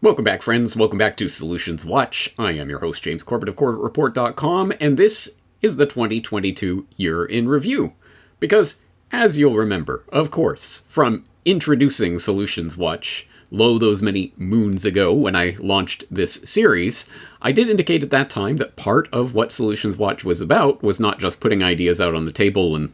Welcome back, friends. Welcome back to Solutions Watch. I am your host, James Corbett of CorbettReport.com, and this is the 2022 Year in Review. Because, as you'll remember, of course, from introducing Solutions Watch, those many moons ago when I launched this series, I did indicate at that time that part of what Solutions Watch was about was not just putting ideas out on the table and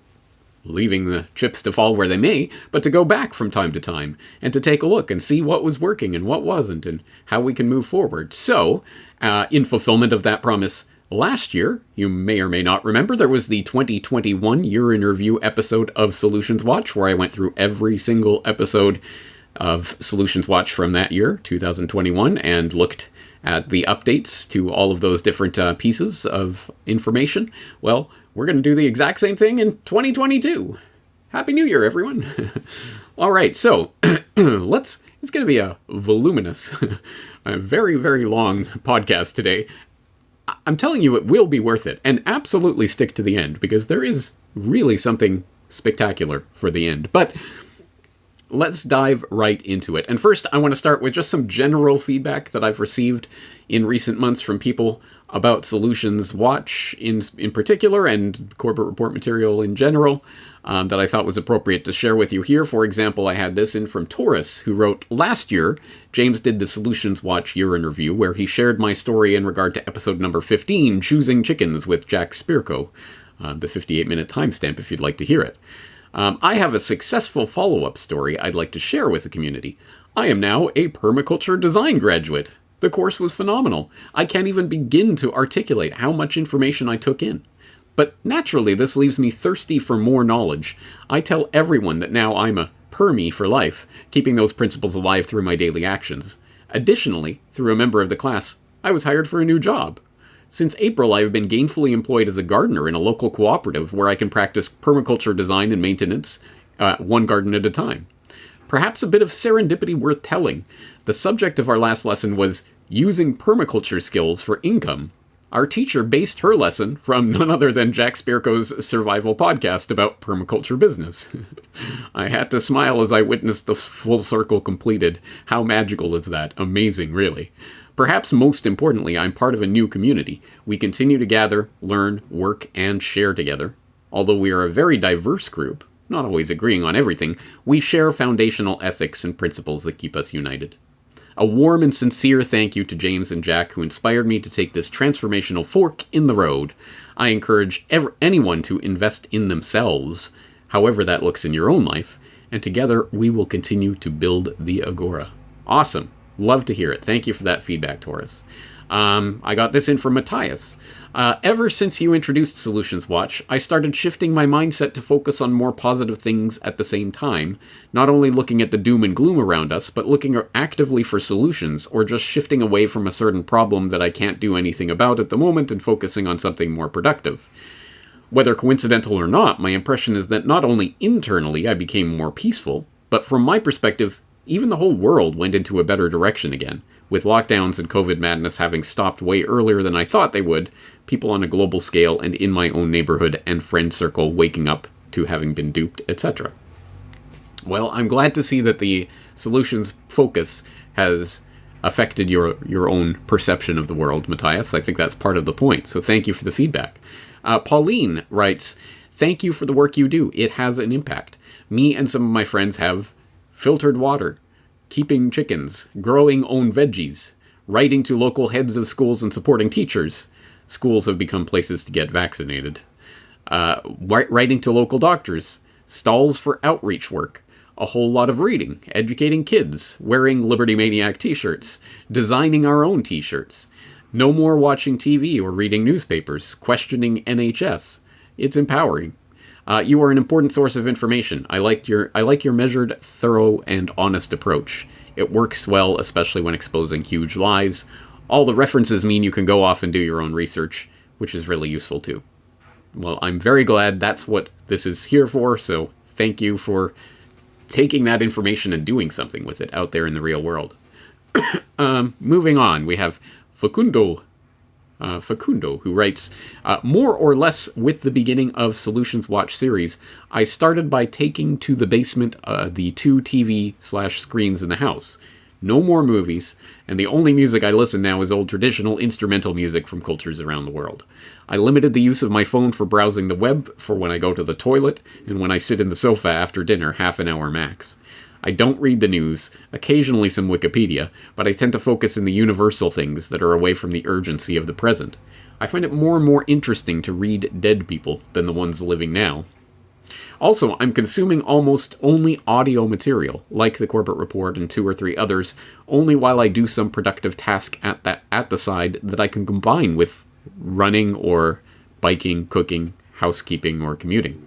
leaving the chips to fall where they may, but to go back from time to time and to take a look and see what was working and what wasn't and how we can move forward. So, in fulfillment of that promise, last year, you may or may not remember, there was the 2021 Year in Review episode of Solutions Watch, where I went through every single episode of Solutions Watch from that year, 2021, and looked at the updates to all of those different pieces of information. Well, we're going to do the exact same thing in 2022. Happy New Year, everyone. All right, so it's going to be a voluminous, a very, very long podcast today. I'm telling you, it will be worth it, and absolutely stick to the end, because there is really something spectacular for the end. But let's dive right into it. And first, I want to start with just some general feedback that I've received in recent months from people about Solutions Watch in particular, and Corbett Report material in general, that I thought was appropriate to share with you here. For example, I had this in from Taurus, who wrote, "Last year, James did the Solutions Watch Year in Review, where he shared my story in regard to episode number 15, Choosing Chickens with Jack Spirko, the 58-minute timestamp if you'd like to hear it. I have a successful follow-up story I'd like to share with the community. I am now a permaculture design graduate. The course was phenomenal. I can't even begin to articulate how much information I took in. But naturally, this leaves me thirsty for more knowledge. I tell everyone that now I'm a permie for life, keeping those principles alive through my daily actions. Additionally, through a member of the class, I was hired for a new job. Since April, I have been gainfully employed as a gardener in a local cooperative where I can practice permaculture design and maintenance, one garden at a time. Perhaps a bit of serendipity worth telling. The subject of our last lesson was using permaculture skills for income. Our teacher based her lesson from none other than Jack Spirko's survival podcast about permaculture business. I had to smile as I witnessed the full circle completed. How magical is that? Amazing, really. Perhaps most importantly, I'm part of a new community. We continue to gather, learn, work, and share together. Although we are a very diverse group, not always agreeing on everything, we share foundational ethics and principles that keep us united. A warm and sincere thank you to James and Jack, who inspired me to take this transformational fork in the road. I encourage anyone to invest in themselves, however that looks in your own life, and together we will continue to build the Agora." Awesome. Love to hear it. Thank you for that feedback, Taurus. I got this in from Matthias. Ever since you introduced Solutions Watch, I started shifting my mindset to focus on more positive things at the same time, not only looking at the doom and gloom around us, but looking actively for solutions, or just shifting away from a certain problem that I can't do anything about at the moment and focusing on something more productive. Whether coincidental or not, my impression is that not only internally I became more peaceful, but from my perspective, even the whole world went into a better direction again. With lockdowns and COVID madness having stopped way earlier than I thought they would, people on a global scale and in my own neighborhood and friend circle waking up to having been duped, etc. Well, I'm glad to see that the solutions focus has affected your own perception of the world, Matthias. I think that's part of the point, so thank you for the feedback. Pauline writes, "Thank you for the work you do. It has an impact. Me and some of my friends have filtered water, keeping chickens, growing own veggies, writing to local heads of schools and supporting teachers. Schools have become places to get vaccinated. Writing to local doctors, stalls for outreach work, a whole lot of reading, educating kids, wearing Liberty Maniac t-shirts, designing our own t-shirts, no more watching TV or reading newspapers, questioning NHS. It's empowering. You are an important source of information. I like your measured, thorough, and honest approach. It works well, especially when exposing huge lies. All the references mean you can go off and do your own research, which is really useful too." Well, I'm very glad that's what this is here for, so thank you for taking that information and doing something with it out there in the real world. Moving on, we have Facundo, who writes, "More or less with the beginning of Solutions Watch series, I started by taking to the basement the two TV/screens in the house. no more movies, and the only music I listen now is old traditional instrumental music from cultures around the world. I limited the use of my phone for browsing the web for when I go to the toilet and when I sit in the sofa after dinner, half an hour max. I don't read the news, occasionally some Wikipedia, but I tend to focus in the universal things that are away from the urgency of the present. I find it more and more interesting to read dead people than the ones living now. Also, I'm consuming almost only audio material, like the Corbett Report and 2 or 3 others, only while I do some productive task at the side that I can combine with running or biking, cooking, housekeeping, or commuting.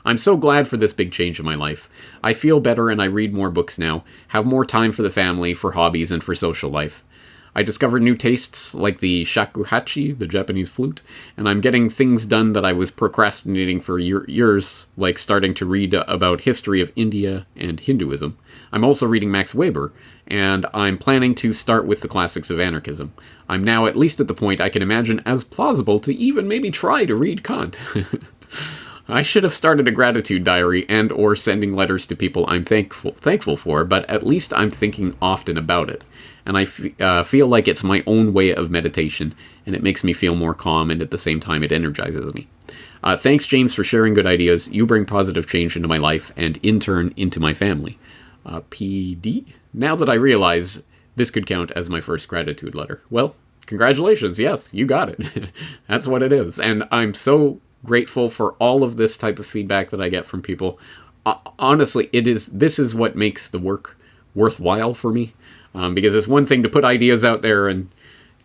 I'm so glad for this big change in my life. I feel better and I read more books now, have more time for the family, for hobbies, and for social life. I discovered new tastes like the shakuhachi, the Japanese flute, and I'm getting things done that I was procrastinating for years, like starting to read about history of India and Hinduism. I'm also reading Max Weber, and I'm planning to start with the classics of anarchism. I'm now at least at the point I can imagine as plausible to even maybe try to read Kant. I should have started a gratitude diary and or sending letters to people I'm thankful for, but at least I'm thinking often about it. And I feel like it's my own way of meditation, and it makes me feel more calm, and at the same time it energizes me. Thanks, James, for sharing good ideas. You bring positive change into my life, and in turn, into my family. PD? Now that I realize this could count as my first gratitude letter. Well, congratulations. Yes, you got it. That's what it is. And I'm so grateful for all of this type of feedback that I get from people. Honestly, this is what makes the work worthwhile for me. Because it's one thing to put ideas out there and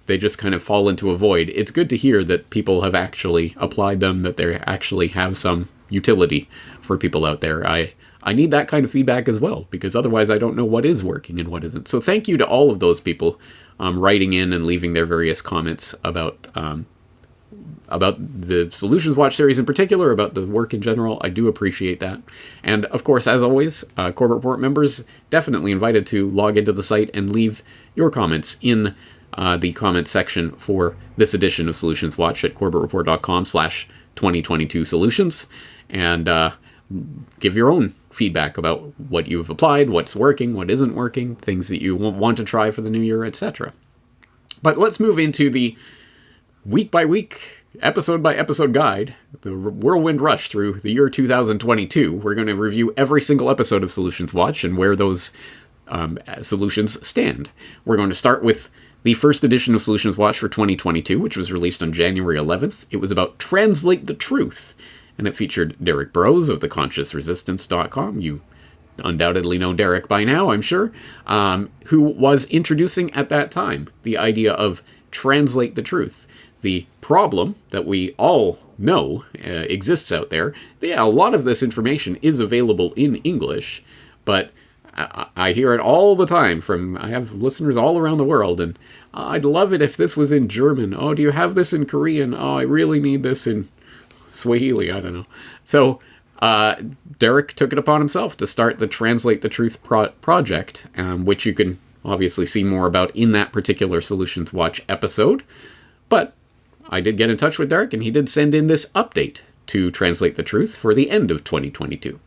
they just kind of fall into a void. It's good to hear that people have actually applied them, that they actually have some utility for people out there. I need that kind of feedback as well, because otherwise I don't know what is working and what isn't. So thank you to all of those people writing in and leaving their various comments about the Solutions Watch series in particular, about the work in general. I do appreciate that. And of course, as always, Corbett Report members definitely invited to log into the site and leave your comments in the comments section for this edition of Solutions Watch at corbettreport.com/2022solutions, and give your own feedback about what you've applied, what's working, what isn't working, things that you want to try for the new year, etc. But let's move into the week-by-week, episode-by-episode guide, the whirlwind rush through the year 2022. We're going to review every single episode of Solutions Watch and where those solutions stand. We're going to start with the first edition of Solutions Watch for 2022, which was released on January 11th. It was about Translate the Truth, and it featured Derek Burrows of theconsciousresistance.com. You undoubtedly know Derek by now, I'm sure, who was introducing at that time the idea of translate the truth. The problem that we all know exists out there. Yeah, a lot of this information is available in English, but I hear it all the time I have listeners all around the world, and I'd love it if this was in German. Oh, do you have this in Korean? Oh, I really need this in Swahili. I don't know. So Derek took it upon himself to start the Translate the Truth project, which you can obviously see more about in that particular Solutions Watch episode. But I did get in touch with Derek, and he did send in this update to Translate the Truth for the end of 2022.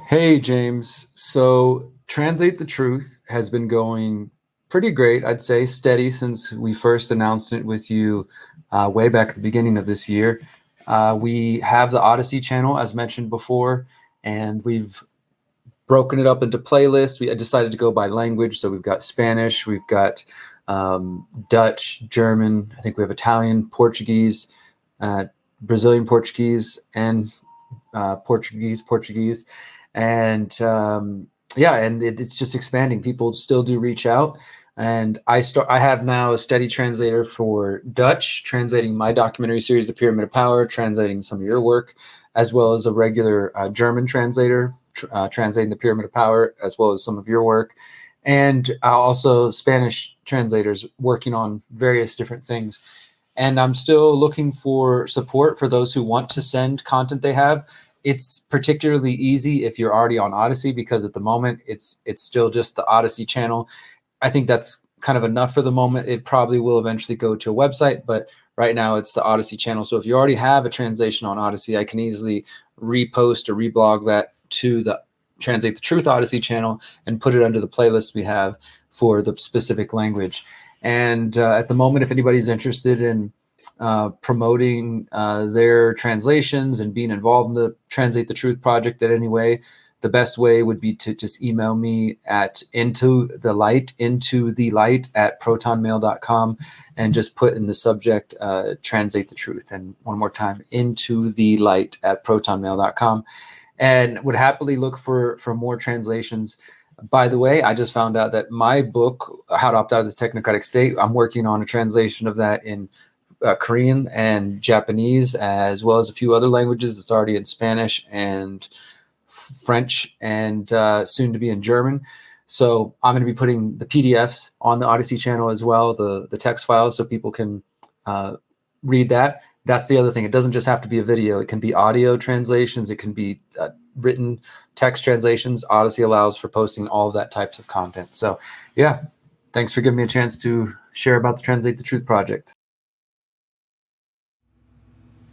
Hey, James. So Translate the Truth has been going pretty great, I'd say, steady since we first announced it with you way back at the beginning of this year. We have the Odyssey channel, as mentioned before, and we've broken it up into playlists. We decided to go by language, so we've got Spanish, we've got Dutch, German, I think we have Italian, Portuguese, Brazilian Portuguese, and Portuguese. And it's just expanding. People still do reach out. And I have now a steady translator for Dutch, translating my documentary series, The Pyramid of Power, translating some of your work, as well as a regular German translator, translating The Pyramid of Power, as well as some of your work. And also Spanish translators working on various different things. And I'm still looking for support for those who want to send content they have. It's particularly easy if you're already on Odyssey, because at the moment it's still just the Odyssey channel. I think that's kind of enough for the moment. It probably will eventually go to a website, but right now it's the Odyssey channel. So if you already have a translation on Odyssey, I can easily repost or reblog that to the Translate the Truth Odyssey channel and put it under the playlist we have for the specific language. And at the moment, if anybody's interested in promoting their translations and being involved in the Translate the Truth project in any way, the best way would be to just email me at intothe light@protonmail.com and just put in the subject Translate the Truth. And one more time, intothe light@protonmail.com, and would happily look for more translations. By the way, I just found out that my book, How to Opt Out of the Technocratic State, I'm working on a translation of that in Korean and Japanese, as well as a few other languages. It's already in Spanish and French, and soon to be in German. So I'm going to be putting the PDFs on the Odyssey channel as well, the text files, so people can read that. That's the other thing. It doesn't just have to be a video. It can be audio translations. It can be written text translations. Odyssey allows for posting all of that types of content. So yeah, thanks for giving me a chance to share about the Translate the Truth project.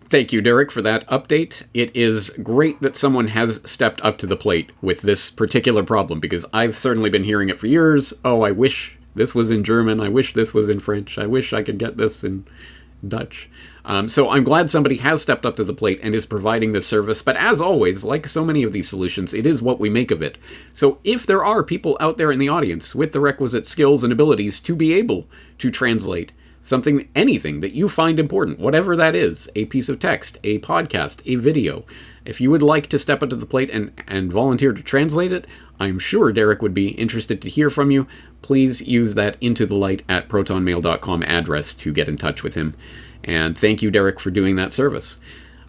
Thank you, Derek, for that update. It is great that someone has stepped up to the plate with this particular problem, because I've certainly been hearing it for years. Oh, I wish this was in German. I wish this was in French. I wish I could get this in Dutch. So I'm glad somebody has stepped up to the plate and is providing this service. But as always, like so many of these solutions, it is what we make of it. So if there are people out there in the audience with the requisite skills and abilities to be able to translate something, anything that you find important, whatever that is, a piece of text, a podcast, a video, if you would like to step up to the plate and volunteer to translate it, I'm sure Derek would be interested to hear from you. Please use that intothe@protonmail.com address to get in touch with him. And thank you, Derek, for doing that service.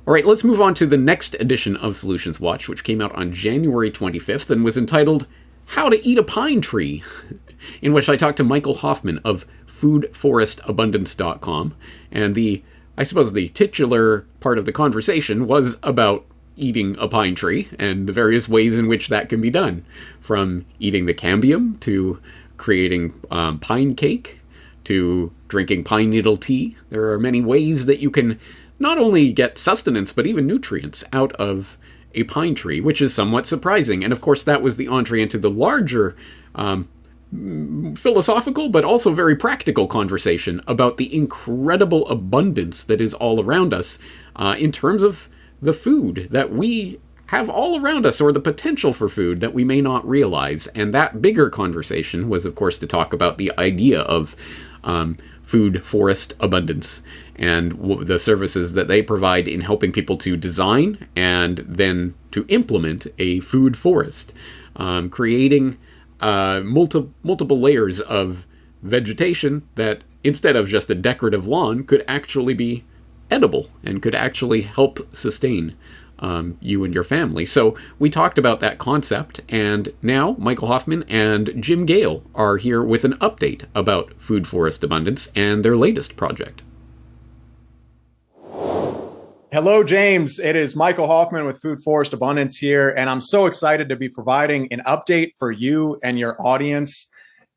All right, let's move on to the next edition of Solutions Watch, which came out on January 25th and was entitled How to Eat a Pine Tree, in which I talked to Michael Hoffman of foodforestabundance.com. And I suppose the titular part of the conversation was about eating a pine tree and the various ways in which that can be done, from eating the cambium to creating pine cake to drinking pine needle tea. There are many ways that you can not only get sustenance but even nutrients out of a pine tree, which is somewhat surprising. And of course that was the entree into the larger philosophical but also very practical conversation about the incredible abundance that is all around us in terms of the food that we have all around us, or the potential for food that we may not realize. And that bigger conversation was, of course, to talk about the idea of food forest abundance and the services that they provide in helping people to design and then to implement a food forest, creating multiple layers of vegetation that, instead of just a decorative lawn, could actually be edible and could actually help sustain you and your family. So we talked about that concept, and now Michael Hoffman and Jim Gale are here with an update about food forest abundance and their latest project. Hello, James. It is Michael Hoffman with Food Forest Abundance here, and I'm so excited to be providing an update for you and your audience.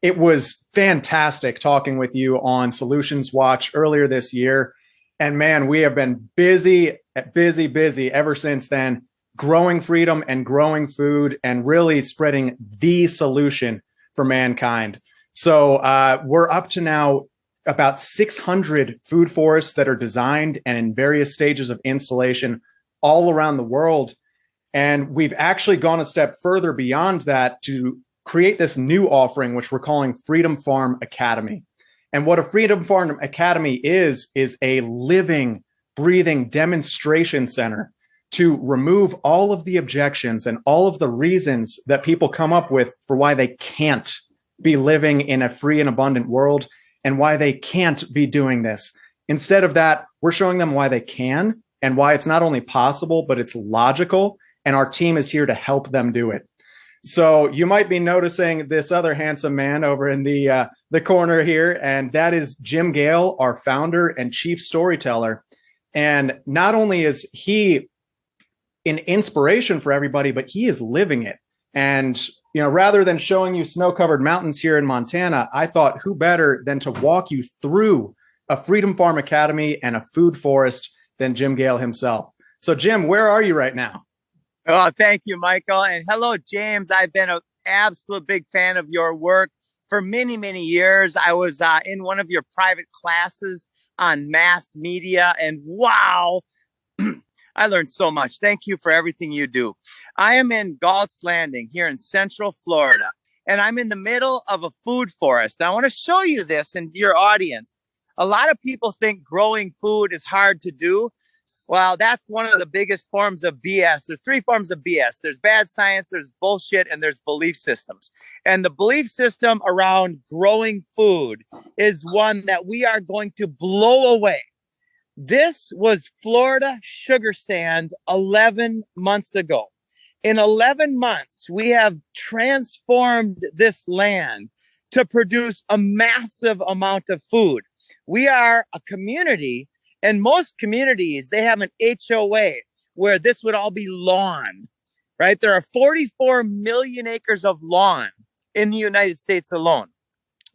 It was fantastic talking with you on Solutions Watch earlier this year. And man, we have been busy ever since then, growing freedom and growing food and really spreading the solution for mankind. So we're up to now about 600 food forests that are designed and in various stages of installation all around the world. And we've actually gone a step further beyond that to create this new offering, which we're calling Freedom Farm Academy. And what a Freedom Farm Academy is a living, breathing demonstration center to remove all of the objections and all of the reasons that people come up with for why they can't be living in a free and abundant world and why they can't be doing this. Instead of that, we're showing them why they can and why it's not only possible, but it's logical. And our team is here to help them do it. So you might be noticing this other handsome man over in the corner here, and that is Jim Gale, our founder and chief storyteller. And not only is he an inspiration for everybody, but he is living it. And rather than showing you snow-covered mountains here in Montana, I thought who better than to walk you through a Freedom Farm Academy and a food forest than Jim Gale himself. So Jim, where are you right now? Oh, thank you, Michael. And hello, James. I've been an absolute big fan of your work for many, many years. I was in one of your private classes on mass media, and wow, I learned so much. Thank you for everything you do. I am in Galt's Landing here in Central Florida, and I'm in the middle of a food forest. Now, I want to show you this and your audience. A lot of people think growing food is hard to do. Well, that's one of the biggest forms of BS. There's three forms of BS. There's bad science, there's bullshit, and there's belief systems. And the belief system around growing food is one that we are going to blow away. This was Florida sugar sand 11 months ago. In 11 months, we have transformed this land to produce a massive amount of food. We are a community, and most communities, they have an HOA where this would all be lawn, right? There are 44 million acres of lawn in the United States alone.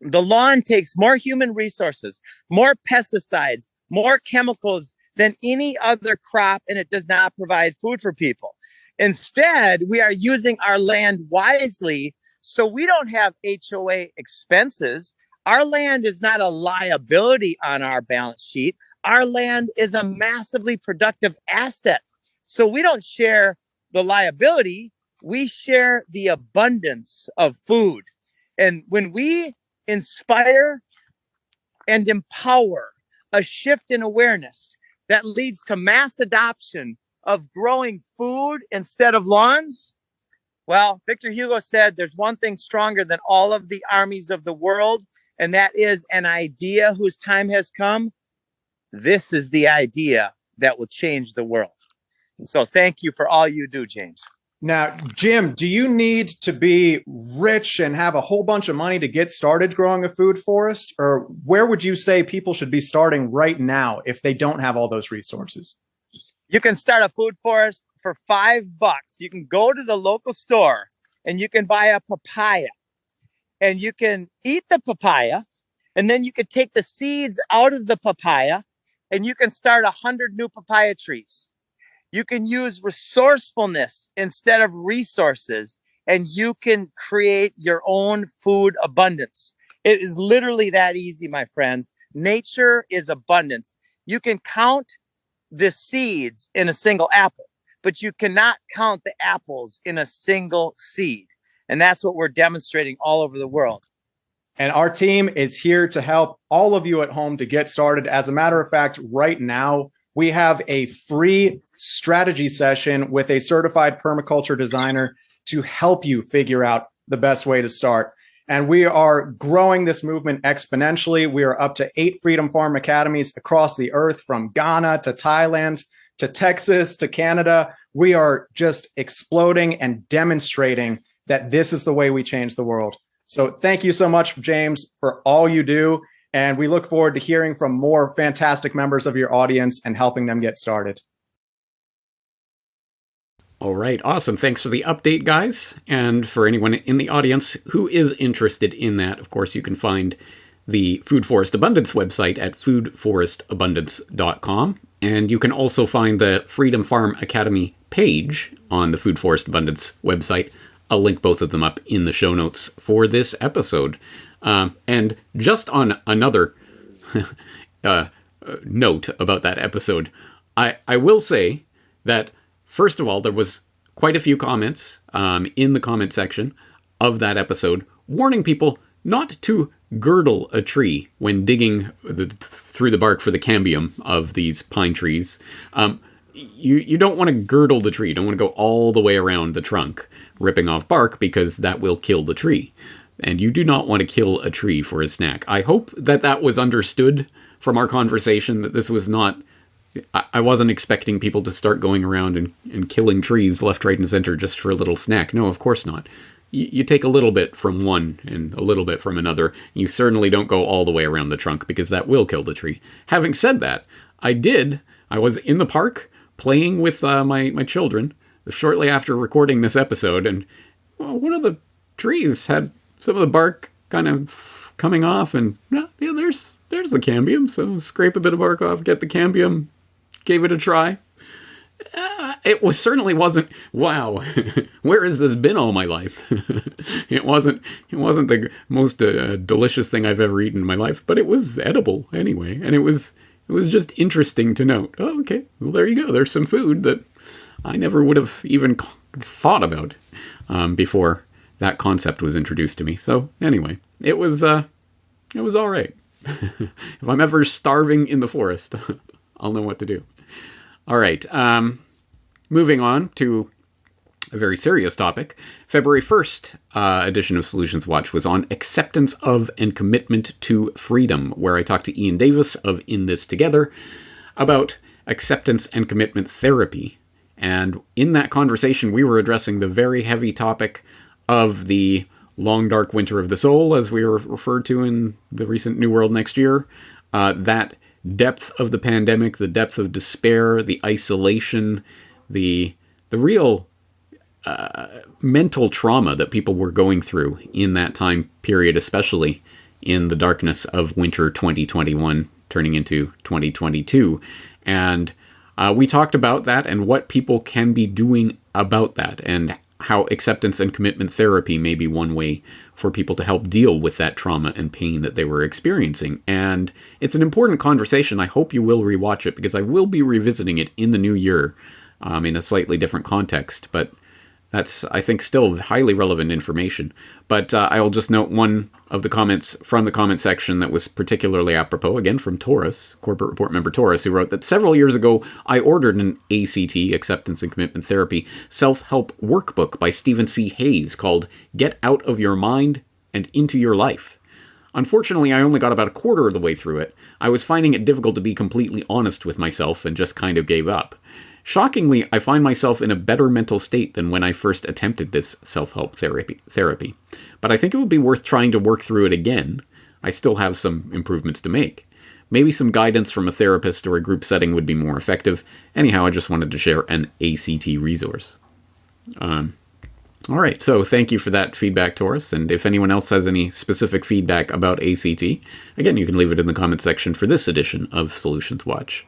The lawn takes more human resources, more pesticides, more chemicals than any other crop, and it does not provide food for people. Instead, we are using our land wisely, so we don't have HOA expenses. Our land is not a liability on our balance sheet. Our land is a massively productive asset. So we don't share the liability, we share the abundance of food. And when we inspire and empower a shift in awareness that leads to mass adoption of growing food instead of lawns, well, Victor Hugo said there's one thing stronger than all of the armies of the world, and that is an idea whose time has come. This is the idea that will change the world. So thank you for all you do, James. Now, Jim, do you need to be rich and have a whole bunch of money to get started growing a food forest? Or where would you say people should be starting right now if they don't have all those resources? You can start a food forest for $5. You can go to the local store and you can buy a papaya, and you can eat the papaya, and then you can take the seeds out of the papaya and you can start 100 new papaya trees. You can use resourcefulness instead of resources, and you can create your own food abundance. It is literally that easy, my friends. Nature is abundance. You can count the seeds in a single apple, but you cannot count the apples in a single seed. And that's what we're demonstrating all over the world. And our team is here to help all of you at home to get started. As a matter of fact, right now, we have a free strategy session with a certified permaculture designer to help you figure out the best way to start. And we are growing this movement exponentially. We are up to 8 Freedom Farm Academies across the earth, from Ghana to Thailand to Texas to Canada. We are just exploding and demonstrating that this is the way we change the world. So thank you so much, James, for all you do. And we look forward to hearing from more fantastic members of your audience and helping them get started. All right, awesome. Thanks for the update, guys. And for anyone in the audience who is interested in that, of course, you can find the Food Forest Abundance website at foodforestabundance.com. And you can also find the Freedom Farm Academy page on the Food Forest Abundance website. I'll link both of them up in the show notes for this episode. And just on another note about that episode, I will say that, first of all, there was quite a few comments in the comment section of that episode warning people not to girdle a tree when digging through the bark for the cambium of these pine trees. You don't want to girdle the tree. You don't want to go all the way around the trunk, ripping off bark, because that will kill the tree. And you do not want to kill a tree for a snack. I hope that that was understood from our conversation, that this was not... I wasn't expecting people to start going around and killing trees left, right, and center just for a little snack. No, of course not. You take a little bit from one and a little bit from another. You certainly don't go all the way around the trunk, because that will kill the tree. Having said that, I was in the park playing with my children shortly after recording this episode, and one of the trees had some of the bark kind of coming off, and there's the cambium. So scrape a bit of bark off, get the cambium, gave it a try. certainly wasn't, wow, where has this been all my life? It wasn't the most delicious thing I've ever eaten in my life, but it was edible anyway. And it was just interesting to note. Oh, okay, well, there you go. There's some food that I never would have even thought about before that concept was introduced to me. So anyway, it was all right. If I'm ever starving in the forest, I'll know what to do. All right. Moving on to a very serious topic. February 1st edition of Solutions Watch was on acceptance of and commitment to freedom, where I talked to Ian Davis of In This Together about acceptance and commitment therapy. And in that conversation, we were addressing the very heavy topic of the long, dark winter of the soul, as we were referred to in the recent New World Next Year. That depth of the pandemic, the depth of despair, the isolation, the real mental trauma that people were going through in that time period, especially in the darkness of winter 2021 turning into 2022. And we talked about that and what people can be doing about that, and how acceptance and commitment therapy may be one way for people to help deal with that trauma and pain that they were experiencing. And it's an important conversation. I hope you will rewatch it, because I will be revisiting it in the new year in a slightly different context. But that's, I think, still highly relevant information. But I'll just note one of the comments from the comment section that was particularly apropos, again from Taurus, Corbett Report member Taurus, who wrote that several years ago, I ordered an ACT, Acceptance and Commitment Therapy, self-help workbook by Stephen C. Hayes called Get Out of Your Mind and Into Your Life. Unfortunately, I only got about a quarter of the way through it. I was finding it difficult to be completely honest with myself and just kind of gave up. Shockingly, I find myself in a better mental state than when I first attempted this self-help therapy. But I think it would be worth trying to work through it again. I still have some improvements to make. Maybe some guidance from a therapist or a group setting would be more effective. Anyhow, I just wanted to share an ACT resource. All right, so thank you for that feedback, Taurus. And if anyone else has any specific feedback about ACT, again, you can leave it in the comment section for this edition of Solutions Watch.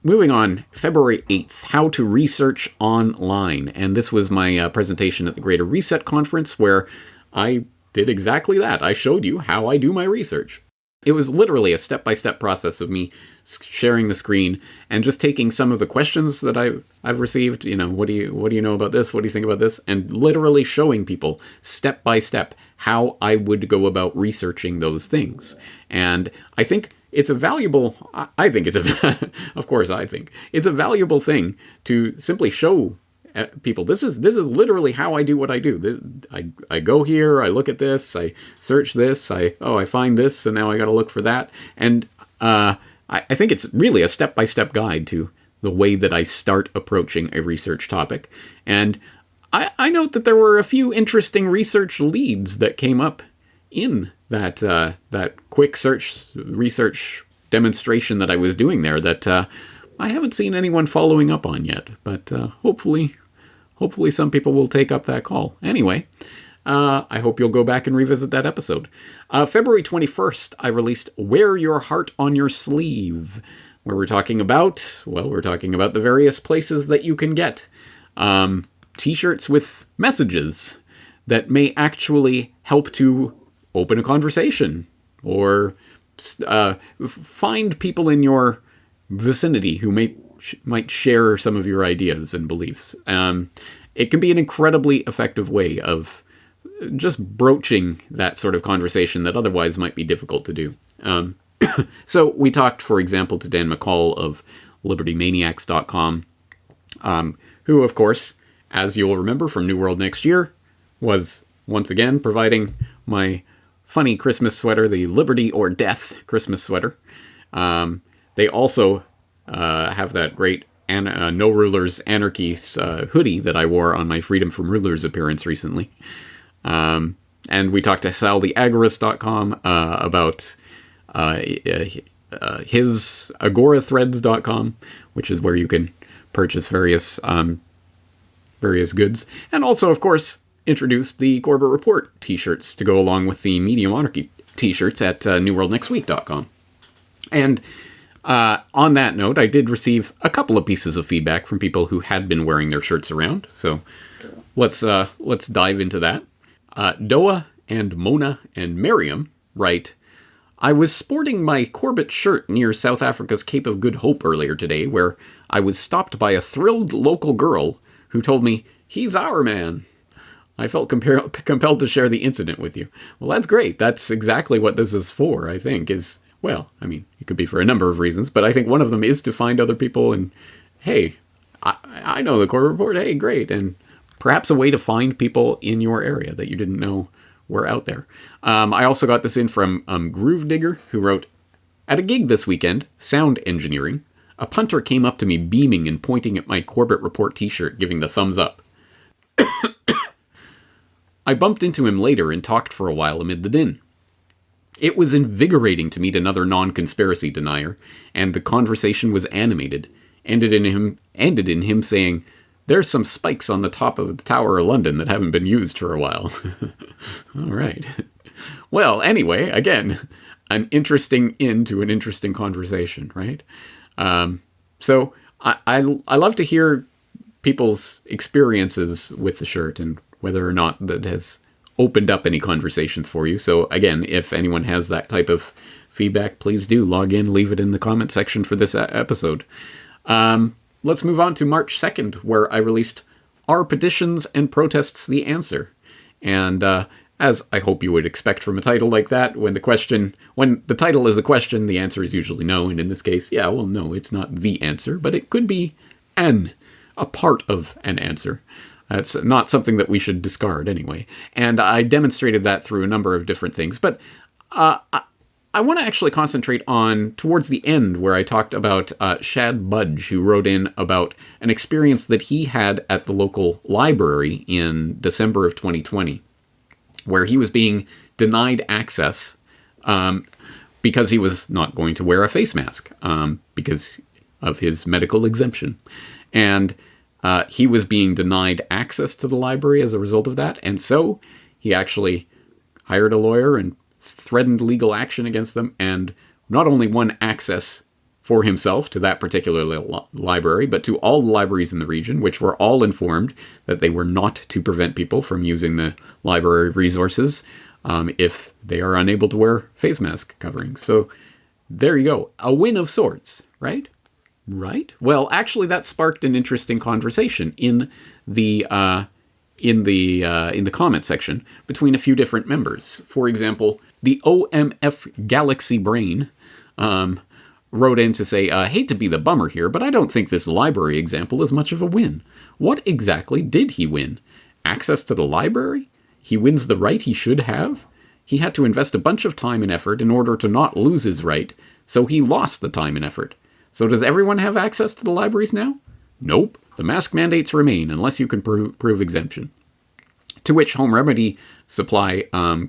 Moving on, February 8th, How to Research Online. And this was my presentation at the Greater Reset Conference, where I did exactly that. I showed you how I do my research. It was literally a step-by-step process of me sharing the screen and just taking some of the questions that I've received. You know, what do you know about this? What do you think about this? And literally showing people step-by-step how I would go about researching those things. And I think it's a valuable, of course I think, it's a valuable thing to simply show people, this is literally how I do what I do. I go here, I look at this, I search this, I find this, and now I got to look for that. And I think it's really a step-by-step guide to the way that I start approaching a research topic. And I note that there were a few interesting research leads that came up in that quick research demonstration that I was doing there that I haven't seen anyone following up on yet. But hopefully some people will take up that call. Anyway, I hope you'll go back and revisit that episode. February 21st, I released Wear Your Heart on Your Sleeve, where we're talking about the various places that you can get t-shirts with messages that may actually help to open a conversation or find people in your vicinity who might share some of your ideas and beliefs. It can be an incredibly effective way of just broaching that sort of conversation that otherwise might be difficult to do. So we talked, for example, to Dan McCall of LibertyManiacs.com, who, of course, as you'll remember from New World Next Year, was once again providing my funny Christmas sweater, the Liberty or Death Christmas sweater. They also have that great No Rulers Anarchy hoodie that I wore on my Freedom from Rulers appearance recently. And we talked to SalTheAgorist.com about his AgoraThreads.com, which is where you can purchase various goods. And also, of course, introduced the Corbett Report t-shirts to go along with the Media Monarchy t-shirts at NewWorldNextWeek.com. And On that note, I did receive a couple of pieces of feedback from people who had been wearing their shirts around. So let's dive into that. Doa and Mona and Miriam write, I was sporting my Corbett shirt near South Africa's Cape of Good Hope earlier today, where I was stopped by a thrilled local girl who told me, he's our man. I felt compelled to share the incident with you. Well, that's great. That's exactly what this is for, I think, is, well, I mean, it could be for a number of reasons, but I think one of them is to find other people and, hey, I know the Corbett Report, hey, great, and perhaps a way to find people in your area that you didn't know were out there. I also got this in from Groove Digger, who wrote, at a gig this weekend, sound engineering, a punter came up to me beaming and pointing at my Corbett Report t-shirt, giving the thumbs up. I bumped into him later and talked for a while amid the din. It was invigorating to meet another non-conspiracy denier, and the conversation was animated, ended in him saying, there's some spikes on the top of the Tower of London that haven't been used for a while. All right. Well, anyway, again, an interesting end to an interesting conversation, right? So I love to hear people's experiences with the shirt and whether or not that has opened up any conversations for you. So again, if anyone has that type of feedback, please do log in, leave it in the comment section for this episode. Let's move on to March 2nd, where I released Are Petitions and Protests the Answer? And as I hope you would expect from a title like that, when the title is a question, the answer is usually no. And in this case, yeah, well, no, it's not the answer, but it could be a part of an answer. It's not something that we should discard anyway. And I demonstrated that through a number of different things. But I want to actually concentrate on towards the end where I talked about Shad Budge, who wrote in about an experience that he had at the local library in December of 2020, where he was being denied access because he was not going to wear a face mask because of his medical exemption. And he was being denied access to the library as a result of that. And so he actually hired a lawyer and threatened legal action against them, and not only won access for himself to that particular library, but to all the libraries in the region, which were all informed that they were not to prevent people from using the library resources if they are unable to wear face mask coverings. So there you go. A win of sorts, right? Right? Well, actually, that sparked an interesting conversation in the comment section between a few different members. For example, the OMF Galaxy Brain wrote in to say, hate to be the bummer here, but I don't think this library example is much of a win. What exactly did he win? Access to the library? He wins the right he should have? He had to invest a bunch of time and effort in order to not lose his right, so he lost the time and effort. So does everyone have access to the libraries now? Nope. The mask mandates remain unless you can prove exemption. To which Home Remedy Supply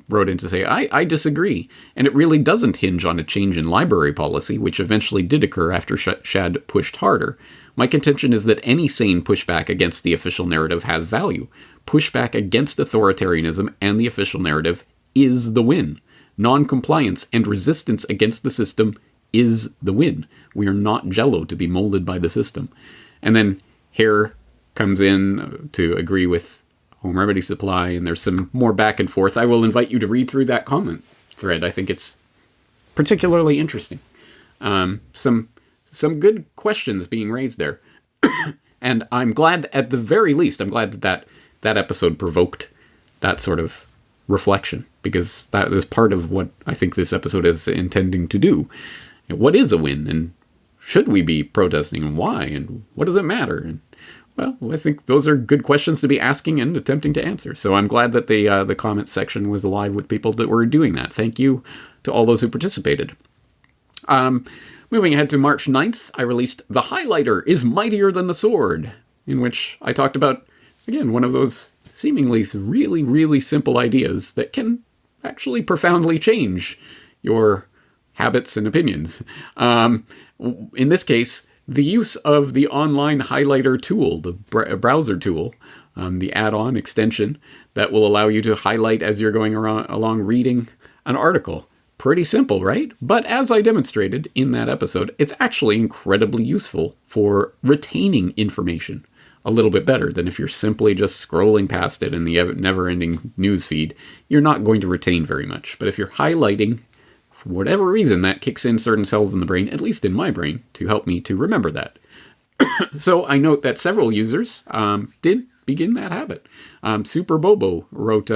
wrote in to say, I disagree, and it really doesn't hinge on a change in library policy, which eventually did occur after Shad pushed harder. My contention is that any sane pushback against the official narrative has value. Pushback against authoritarianism and the official narrative is the win. Non-compliance and resistance against the system is the win. We are not Jell-O to be molded by the system. And then Hare comes in to agree with Home Remedy Supply, and there's some more back and forth. I will invite you to read through that comment thread. I think it's particularly interesting. Some good questions being raised there. And I'm glad, at the very least, that episode provoked that sort of reflection, because that is part of what I think this episode is intending to do. What is a win, and should we be protesting, and why, and what does it matter? And well, I think those are good questions to be asking and attempting to answer. So I'm glad that the comment section was alive with people that were doing that. Thank you to all those who participated. Moving ahead to March 9th, I released The Highlighter is Mightier Than the Sword, in which I talked about, again, one of those seemingly really, really simple ideas that can actually profoundly change your habits and opinions. In this case, the use of the online highlighter tool, the browser tool, the add-on extension that will allow you to highlight as you're going along reading an article. Pretty simple, right? But as I demonstrated in that episode, it's actually incredibly useful for retaining information a little bit better than if you're simply just scrolling past it in the never-ending news feed. You're not going to retain very much. But if you're highlighting, for whatever reason, that kicks in certain cells in the brain, at least in my brain, to help me to remember that. So I note that several users did begin that habit. Super Bobo wrote,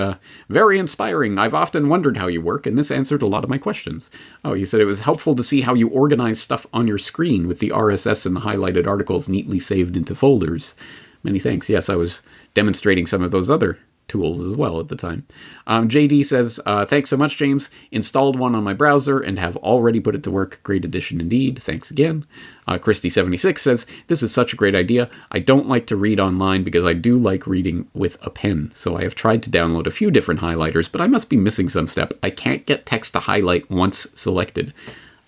very inspiring. I've often wondered how you work, and this answered a lot of my questions. Oh, he said it was helpful to see how you organize stuff on your screen with the RSS and the highlighted articles neatly saved into folders. Many thanks. Yes, I was demonstrating some of those other tools as well at the time. JD says, thanks so much, James. Installed one on my browser and have already put it to work. Great addition indeed. Thanks again. Christy76 says, this is such a great idea. I don't like to read online because I do like reading with a pen. So I have tried to download a few different highlighters, but I must be missing some step. I can't get text to highlight once selected.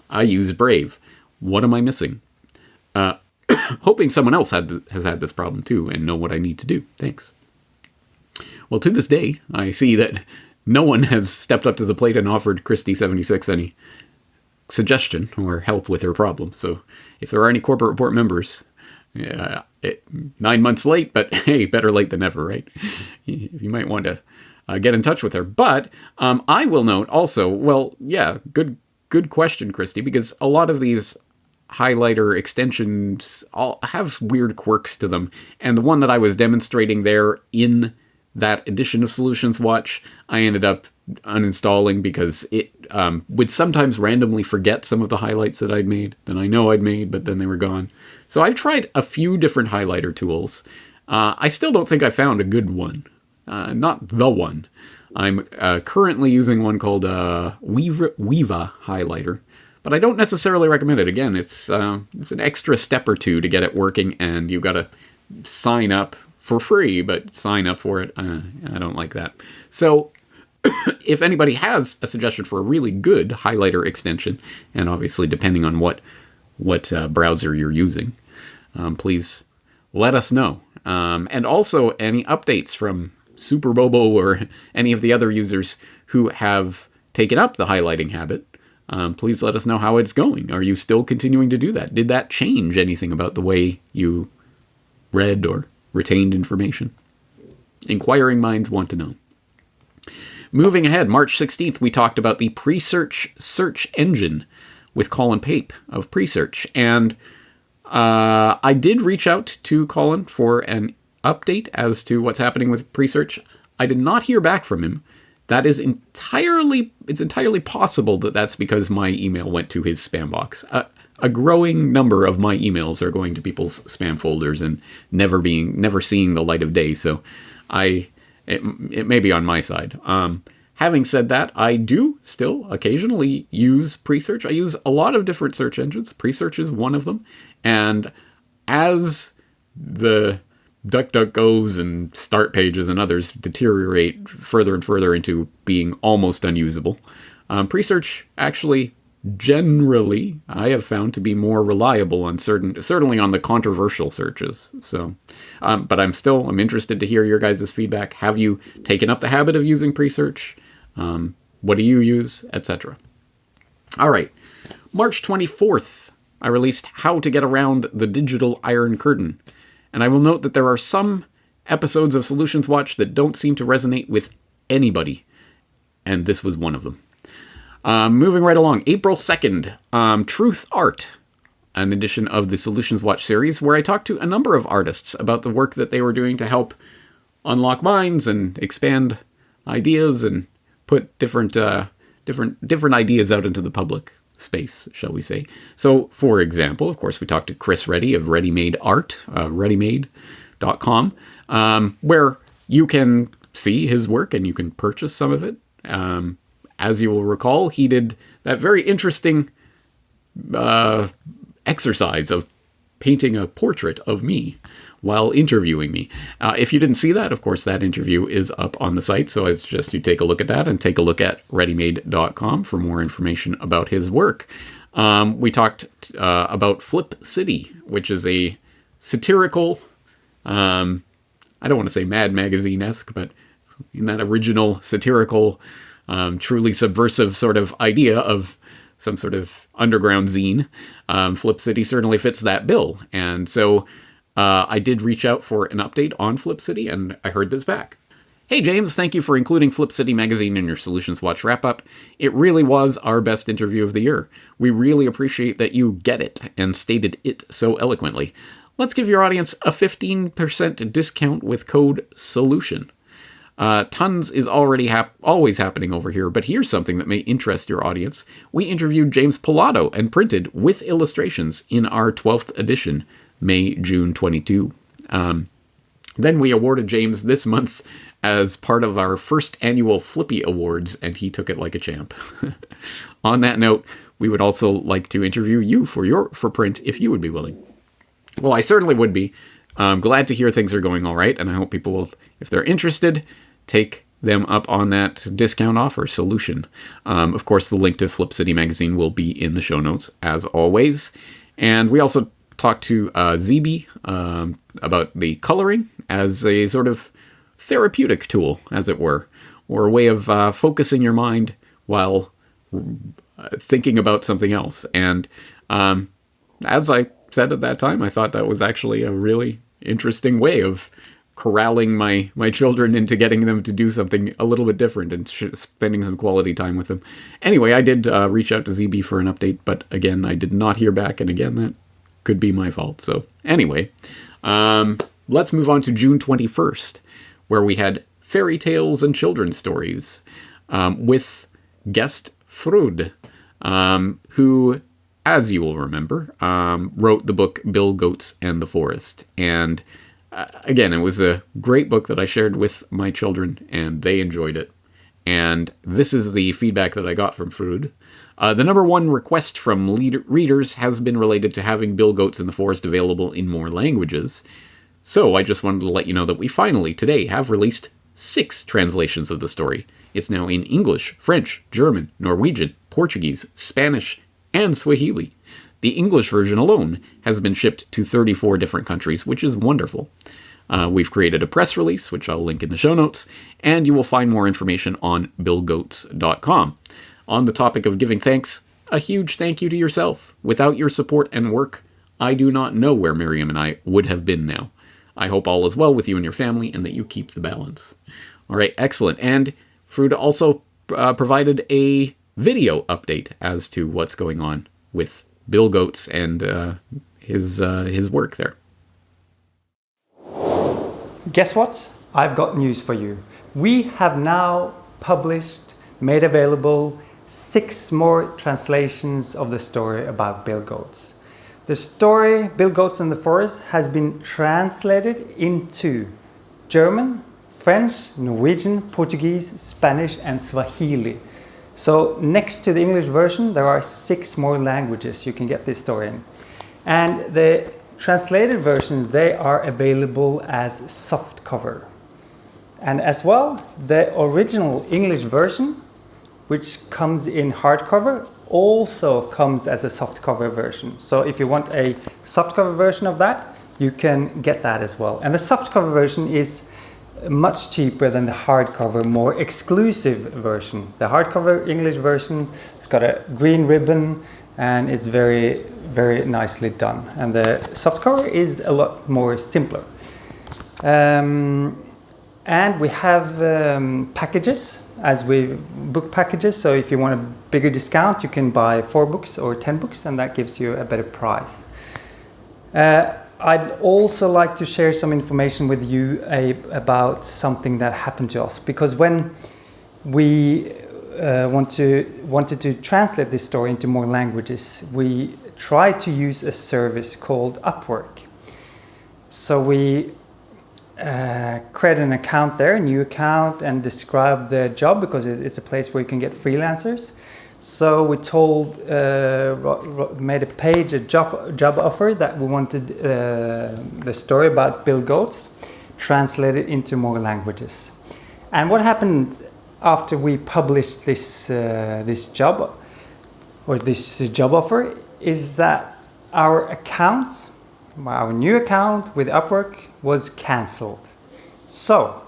I use Brave. What am I missing? Hoping someone else has had this problem too and know what I need to do. Thanks. Well, to this day, I see that no one has stepped up to the plate and offered Christy76 any suggestion or help with her problem. So if there are any Corbett Report members, 9 months late, but hey, better late than never, right? You might want to get in touch with her. But I will note also, well, yeah, good question, Christy, because a lot of these highlighter extensions all have weird quirks to them. And the one that I was demonstrating there in that edition of Solutions Watch, I ended up uninstalling because it would sometimes randomly forget some of the highlights that I'd made, that I know I'd made, but then they were gone. So I've tried a few different highlighter tools. I still don't think I found a good one. Not the one. I'm currently using one called Weeva Highlighter, but I don't necessarily recommend it. Again, it's an extra step or two to get it working, and you've got to sign up for free, but sign up for it. I don't like that. So if anybody has a suggestion for a really good highlighter extension, and obviously depending on what browser you're using, please let us know. And also any updates from Super Bobo or any of the other users who have taken up the highlighting habit, please let us know how it's going. Are you still continuing to do that? Did that change anything about the way you read or retained information? Inquiring minds want to know. Moving ahead, March 16th, we talked about the Presearch search engine with Colin Pape of Presearch. And I did reach out to Colin for an update as to what's happening with Presearch. I did not hear back from him. That is entirely possible that that's because my email went to his spam box. A growing number of my emails are going to people's spam folders and never seeing the light of day. So it may be on my side. Having said that, I do still occasionally use Presearch. I use a lot of different search engines. Presearch is one of them. And as the DuckDuckGos and Start Pages and others deteriorate further and further into being almost unusable, Presearch actually generally I have found to be more reliable on certainly on the controversial searches. So, but I'm interested to hear your guys' feedback. Have you taken up the habit of using Presearch? What do you use, etc.? All right, March 24th, I released How to Get Around the Digital Iron Curtain. And I will note that there are some episodes of Solutions Watch that don't seem to resonate with anybody. And this was one of them. Moving right along, April 2nd, Truth Art, an edition of the Solutions Watch series, where I talked to a number of artists about the work that they were doing to help unlock minds and expand ideas and put different ideas out into the public space, shall we say. So, for example, of course, we talked to Chris Reddy of Ready Made Art, readymade.com, where you can see his work and you can purchase some of it. As you will recall, he did that very interesting exercise of painting a portrait of me while interviewing me. If you didn't see that, of course, that interview is up on the site, so I suggest you take a look at that and take a look at readymade.com for more information about his work. We talked about Flip City, which is a satirical, I don't want to say Mad Magazine-esque, but in that original satirical truly subversive sort of idea of some sort of underground zine, Flip City certainly fits that bill. And so I did reach out for an update on Flip City, and I heard this back. Hey James, thank you for including Flip City magazine in your Solutions Watch wrap-up. It really was our best interview of the year. We really appreciate that you get it and stated it so eloquently. Let's give your audience a 15% discount with code SOLUTION. Tons is already always happening over here, but here's something that may interest your audience. We interviewed James Pilato and printed with illustrations in our 12th edition, May-June 22. Then we awarded James this month as part of our first annual Flippy Awards, and he took it like a champ. On that note, we would also like to interview you for print if you would be willing. Well, I certainly would be. I'm glad to hear things are going all right, and I hope people will, if they're interested, take them up on that discount offer solution. Of course, the link to Flip City magazine will be in the show notes, as always. And we also talked to ZB about the coloring as a sort of therapeutic tool, as it were, or a way of focusing your mind while thinking about something else. And as I said at that time, I thought that was actually a really interesting way of corralling my children into getting them to do something a little bit different and spending some quality time with them. Anyway, I did reach out to ZB for an update, but again, I did not hear back, and again, that could be my fault. So anyway, let's move on to June 21st, where we had fairy tales and children's stories with guest Frud, who, as you will remember, wrote the book Bill Goats and the Forest. And again, it was a great book that I shared with my children, and they enjoyed it. And this is the feedback that I got from Frud. The number one request from readers has been related to having Bill Goats in the Forest available in more languages. So I just wanted to let you know that we finally, today, have released 6 translations of the story. It's now in English, French, German, Norwegian, Portuguese, Spanish, and Swahili. The English version alone has been shipped to 34 different countries, which is wonderful. We've created a press release, which I'll link in the show notes, and you will find more information on billgoats.com. On the topic of giving thanks, a huge thank you to yourself. Without your support and work, I do not know where Miriam and I would have been now. I hope all is well with you and your family and that you keep the balance. All right, excellent. And Fruda also provided a video update as to what's going on with Bill Goats and his work there. Guess what? I've got news for you. We have now made available 6 more translations of the story about Bill Goats. The story, Bill Goats and the Forest, has been translated into German, French, Norwegian, Portuguese, Spanish, and Swahili. So next to the English version, there are 6 more languages you can get this story in. And the translated versions, they are available as softcover. And as well, the original English version, which comes in hardcover, also comes as a softcover version. So if you want a softcover version of that, you can get that as well. And the softcover version is much cheaper than the hardcover, more exclusive version. The hardcover English version, it's got a green ribbon and it's very, very nicely done. And the softcover is a lot more simpler. And we have packages, as we book packages. So if you want a bigger discount, you can buy 4 books or 10 books, and that gives you a better price. I'd also like to share some information with you about something that happened to us, because when we wanted to translate this story into more languages, we tried to use a service called Upwork. So we create an account there, a new account, and describe the job, because it's a place where you can get freelancers. So we made a page, a job offer, that we wanted the story about Bill Goats translated into more languages. And what happened after we published this job offer is that our new account with Upwork was cancelled. So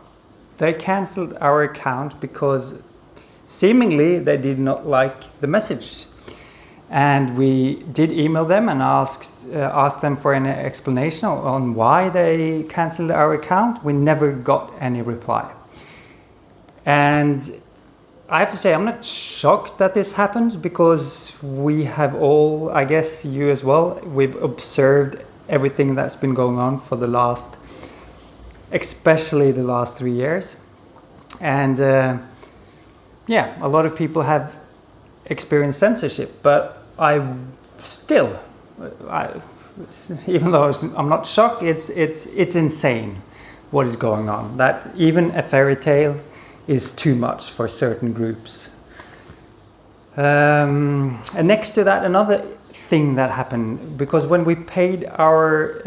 they cancelled our account because seemingly they did not like the message. And we did email them and asked them for an explanation on why they canceled our account. We never got any reply. And I have to say, I'm not shocked that this happened, because we have all, I guess you as well, we've observed everything that's been going on for especially the last 3 years. And a lot of people have experienced censorship, but even though I'm not shocked, it's insane what is going on. That even a fairy tale is too much for certain groups. And next to that, another thing that happened, because when we paid our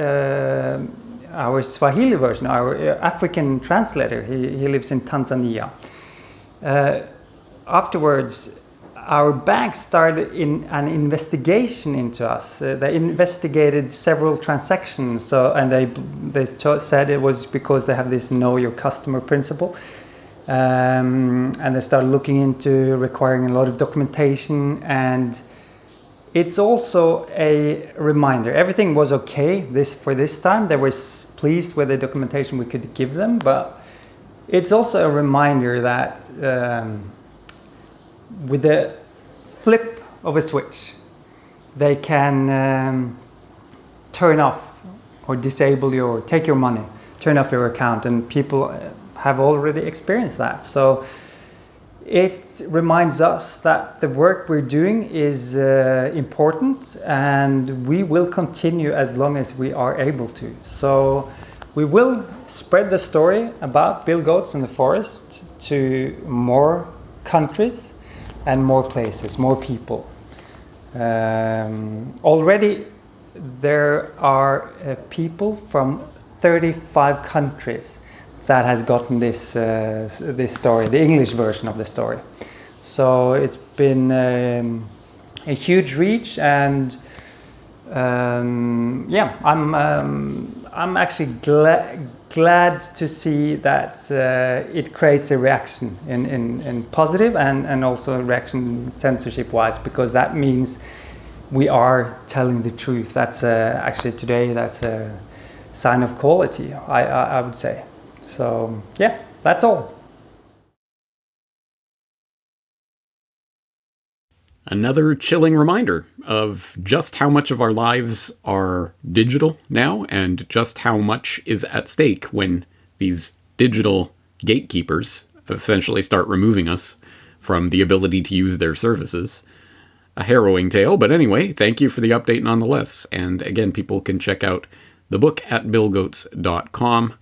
Swahili version, our African translator, he lives in Tanzania. Afterwards, our bank started an investigation into us. They investigated several transactions, and they said it was because they have this know your customer principle. And they started looking into requiring a lot of documentation, and it's also a reminder. Everything was okay for this time. They were pleased with the documentation we could give them, but it's also a reminder that with the flip of a switch, they can turn off or disable or take your money, turn off your account, and people have already experienced that. So it reminds us that the work we're doing is important, and we will continue as long as we are able to. So we will spread the story about bilgoats in the forest to more countries and more places, more people. Already there are people from 35 countries that has gotten this story, the English version of the story. So it's been a huge reach, and I'm actually glad to see that it creates a reaction in positive and also a reaction censorship-wise, because that means we are telling the truth. That's actually today that's a sign of quality, I would say. So yeah, that's all. Another chilling reminder of just how much of our lives are digital now, and just how much is at stake when these digital gatekeepers essentially start removing us from the ability to use their services. A harrowing tale, but anyway, thank you for the update nonetheless. And again, people can check out the book at bilgoats.com.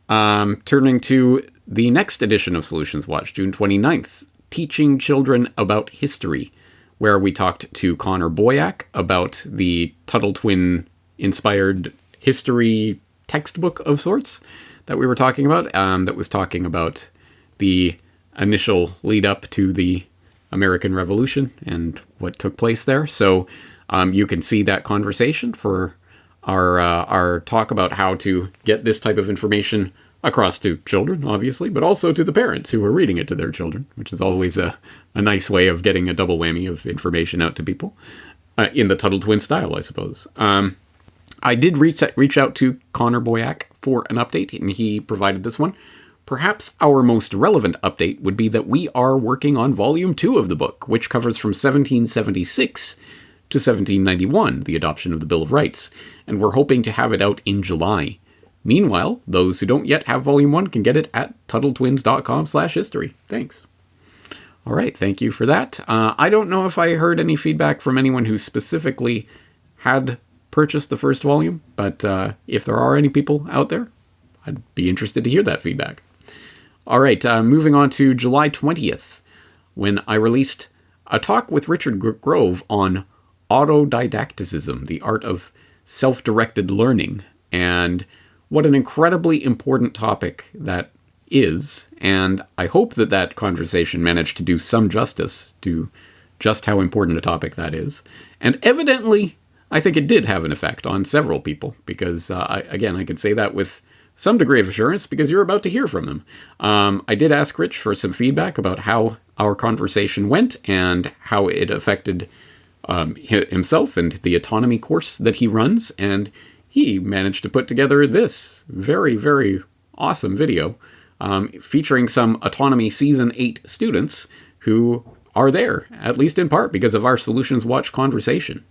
Turning to the next edition of Solutions Watch, June 29th, Teaching Children About History, where we talked to Connor Boyack about the Tuttle Twin-inspired history textbook of sorts that we were talking about, that was talking about the initial lead-up to the American Revolution and what took place there. So you can see that conversation for our talk about how to get this type of information across to children, obviously, but also to the parents who are reading it to their children, which is always a nice way of getting a double whammy of information out to people, in the Tuttle Twin style, I suppose. I did reach out to Connor Boyack for an update, and he provided this one. Perhaps our most relevant update would be that we are working on Volume 2 of the book, which covers from 1776 to 1791, the adoption of the Bill of Rights, and we're hoping to have it out in July. Meanwhile, those who don't yet have Volume 1 can get it at TuttleTwins.com/history. Thanks. All right, thank you for that. I don't know if I heard any feedback from anyone who specifically had purchased the first volume, but if there are any people out there, I'd be interested to hear that feedback. All right, moving on to July 20th, when I released a talk with Richard Grove on autodidacticism, the art of self-directed learning, and what an incredibly important topic that is, and I hope that that conversation managed to do some justice to just how important a topic that is. And evidently, I think it did have an effect on several people, because, again, I can say that with some degree of assurance because you're about to hear from him. I did ask Rich for some feedback about how our conversation went and how it affected himself and the autonomy course that he runs, and he managed to put together this very, very awesome video featuring some Autonomy Season 8 students who are there, at least in part, because of our Solutions Watch conversation.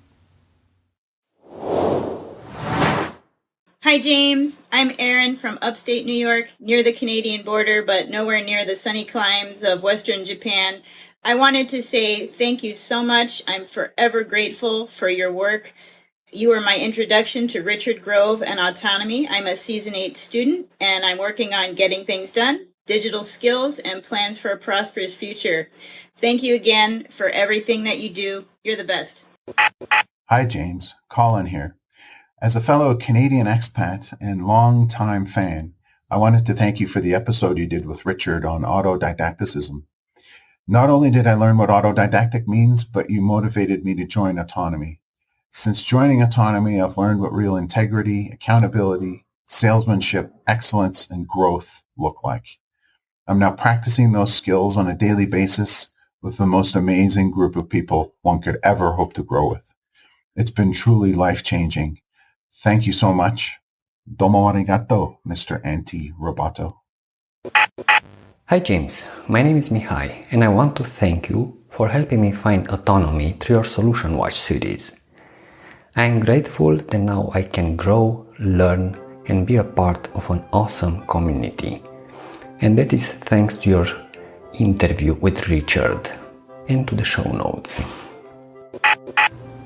Hi, James. I'm Erin from upstate New York, near the Canadian border, but nowhere near the sunny climes of Western Japan. I wanted to say thank you so much. I'm forever grateful for your work. You were my introduction to Richard Grove and autonomy. I'm a Season 8 student, and I'm working on getting things done, digital skills, and plans for a prosperous future. Thank you again for everything that you do. You're the best. Hi, James. Colin here. As a fellow Canadian expat and long-time fan, I wanted to thank you for the episode you did with Richard on autodidacticism. Not only did I learn what autodidactic means, but you motivated me to join autonomy. Since joining autonomy, I've learned what real integrity, accountability, salesmanship, excellence, and growth look like. I'm now practicing those skills on a daily basis with the most amazing group of people one could ever hope to grow with. It's been truly life-changing. Thank you so much. Domo arigato, Mr. Anti-Roboto. Hi James, my name is Mihai and I want to thank you for helping me find autonomy through your Solution Watch series. I am grateful that now I can grow, learn and be a part of an awesome community. And that is thanks to your interview with Richard and to the show notes.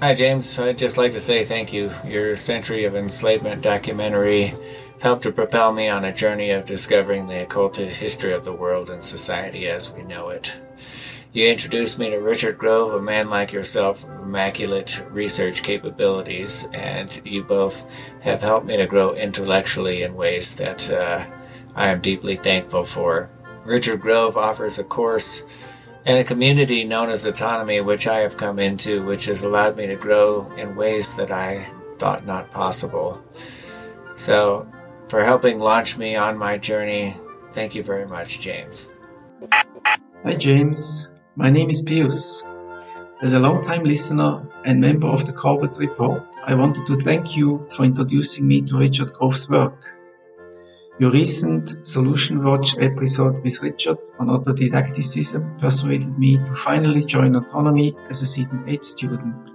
Hi James, I'd just like to say thank you. Your Century of Enslavement documentary helped to propel me on a journey of discovering the occulted history of the world and society as we know it. You introduced me to Richard Grove, a man like yourself with immaculate research capabilities, and you both have helped me to grow intellectually in ways that I am deeply thankful for. Richard Grove offers a course and a community known as Autonomy, which I have come into, which has allowed me to grow in ways that I thought not possible. So, for helping launch me on my journey, thank you very much, James. Hi James, my name is Pius. As a long-time listener and member of the Corbett Report, I wanted to thank you for introducing me to Richard Grove's work. Your recent Solution Watch episode with Richard on autodidacticism persuaded me to finally join autonomy as a Season 8 student.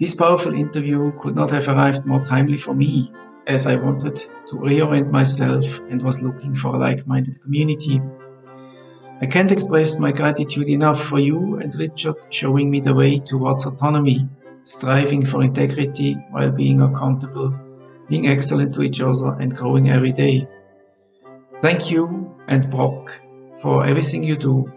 This powerful interview could not have arrived more timely for me, as I wanted to reorient myself and was looking for a like-minded community. I can't express my gratitude enough for you and Richard showing me the way towards autonomy, striving for integrity while being accountable, being excellent to each other and growing every day. Thank you and Brock for everything you do.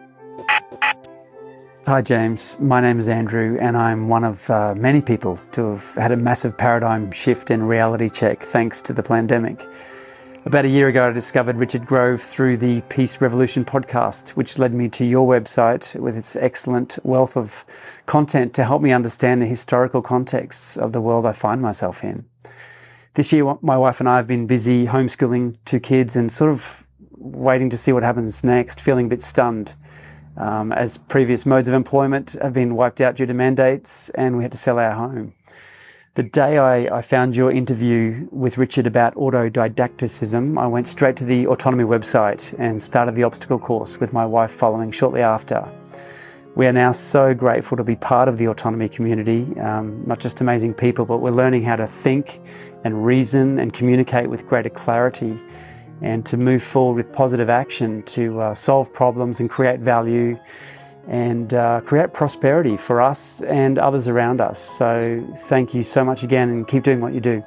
Hi James, my name is Andrew and I'm one of many people to have had a massive paradigm shift and reality check thanks to the pandemic. About a year ago I discovered Richard Grove through the Peace Revolution podcast, which led me to your website with its excellent wealth of content to help me understand the historical contexts of the world I find myself in. This year, my wife and I have been busy homeschooling 2 kids and sort of waiting to see what happens next, feeling a bit stunned as previous modes of employment have been wiped out due to mandates and we had to sell our home. The day I found your interview with Richard about autodidacticism, I went straight to the Autonomy website and started the obstacle course with my wife following shortly after. We are now so grateful to be part of the autonomy community, not just amazing people, but we're learning how to think and reason and communicate with greater clarity and to move forward with positive action to solve problems and create value and create prosperity for us and others around us. So thank you so much again and keep doing what you do.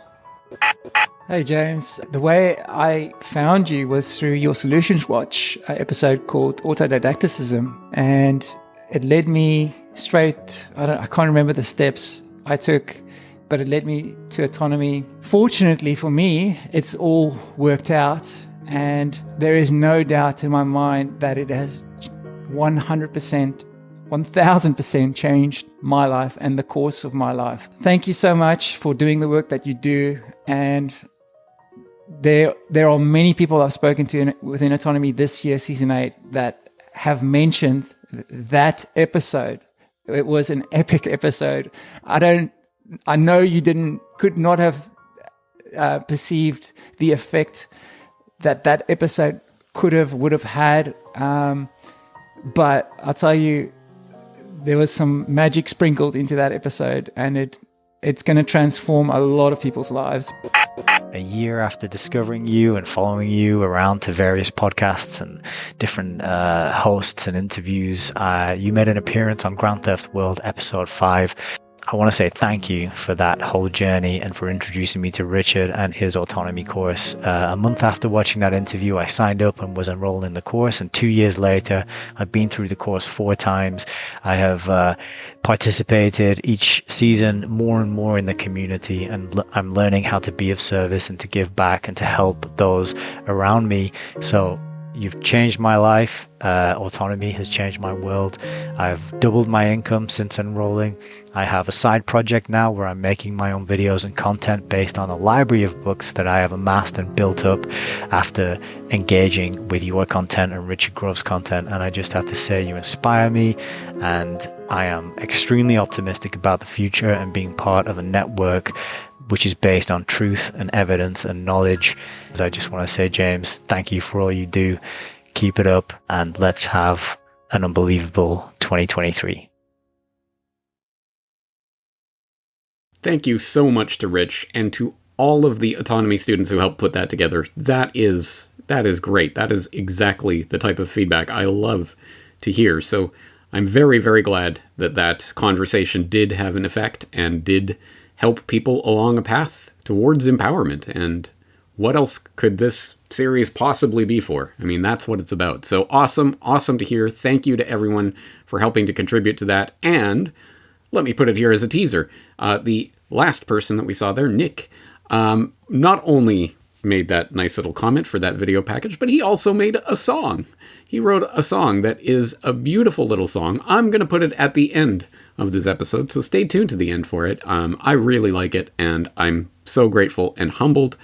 Hey James, the way I found you was through your Solutions Watch episode called Autodidacticism, and it led me straight, I can't remember the steps I took, but it led me to autonomy. Fortunately for me, it's all worked out, and there is no doubt in my mind that it has 100%, 1000% changed my life and the course of my life. Thank you so much for doing the work that you do, and there are many people I've spoken to within Autonomy this year, season 8, that have mentioned that episode. It was an epic episode. I know you could not have perceived the effect that episode would have had. But I'll tell you, there was some magic sprinkled into that episode, and it's going to transform a lot of people's lives. A year after discovering you and following you around to various podcasts and different hosts and interviews, you made an appearance on Grand Theft World Episode 5. I want to say thank you for that whole journey and for introducing me to Richard and his autonomy course. A month after watching that interview, I signed up and was enrolled in the course, and 2 years later, I've been through the course 4 times. I have participated each season more and more in the community, and I'm learning how to be of service and to give back and to help those around me. So you've changed my life. Autonomy has changed my world. I've doubled my income since enrolling. I have a side project now where I'm making my own videos and content based on a library of books that I have amassed and built up after engaging with your content and Richard Grove's content. And I just have to say, you inspire me, and I am extremely optimistic about the future and being part of a network which is based on truth and evidence and knowledge. So I just want to say, James, thank you for all you do. Keep it up, and let's have an unbelievable 2023. Thank you so much to Rich and to all of the Autonomy students who helped put that together. That is great. That is exactly the type of feedback I love to hear. So I'm very, very glad that conversation did have an effect and did help people along a path towards empowerment. And what else could this series possibly be for? I mean, that's what it's about. So awesome to hear. Thank you to everyone for helping to contribute to that. And let me put it here as a teaser. The last person that we saw there, Nick, not only made that nice little comment for that video package, but he also made a song. He wrote a song that is a beautiful little song. I'm going to put it at the end of this episode, so stay tuned to the end for it. I really like it, and I'm so grateful and humbled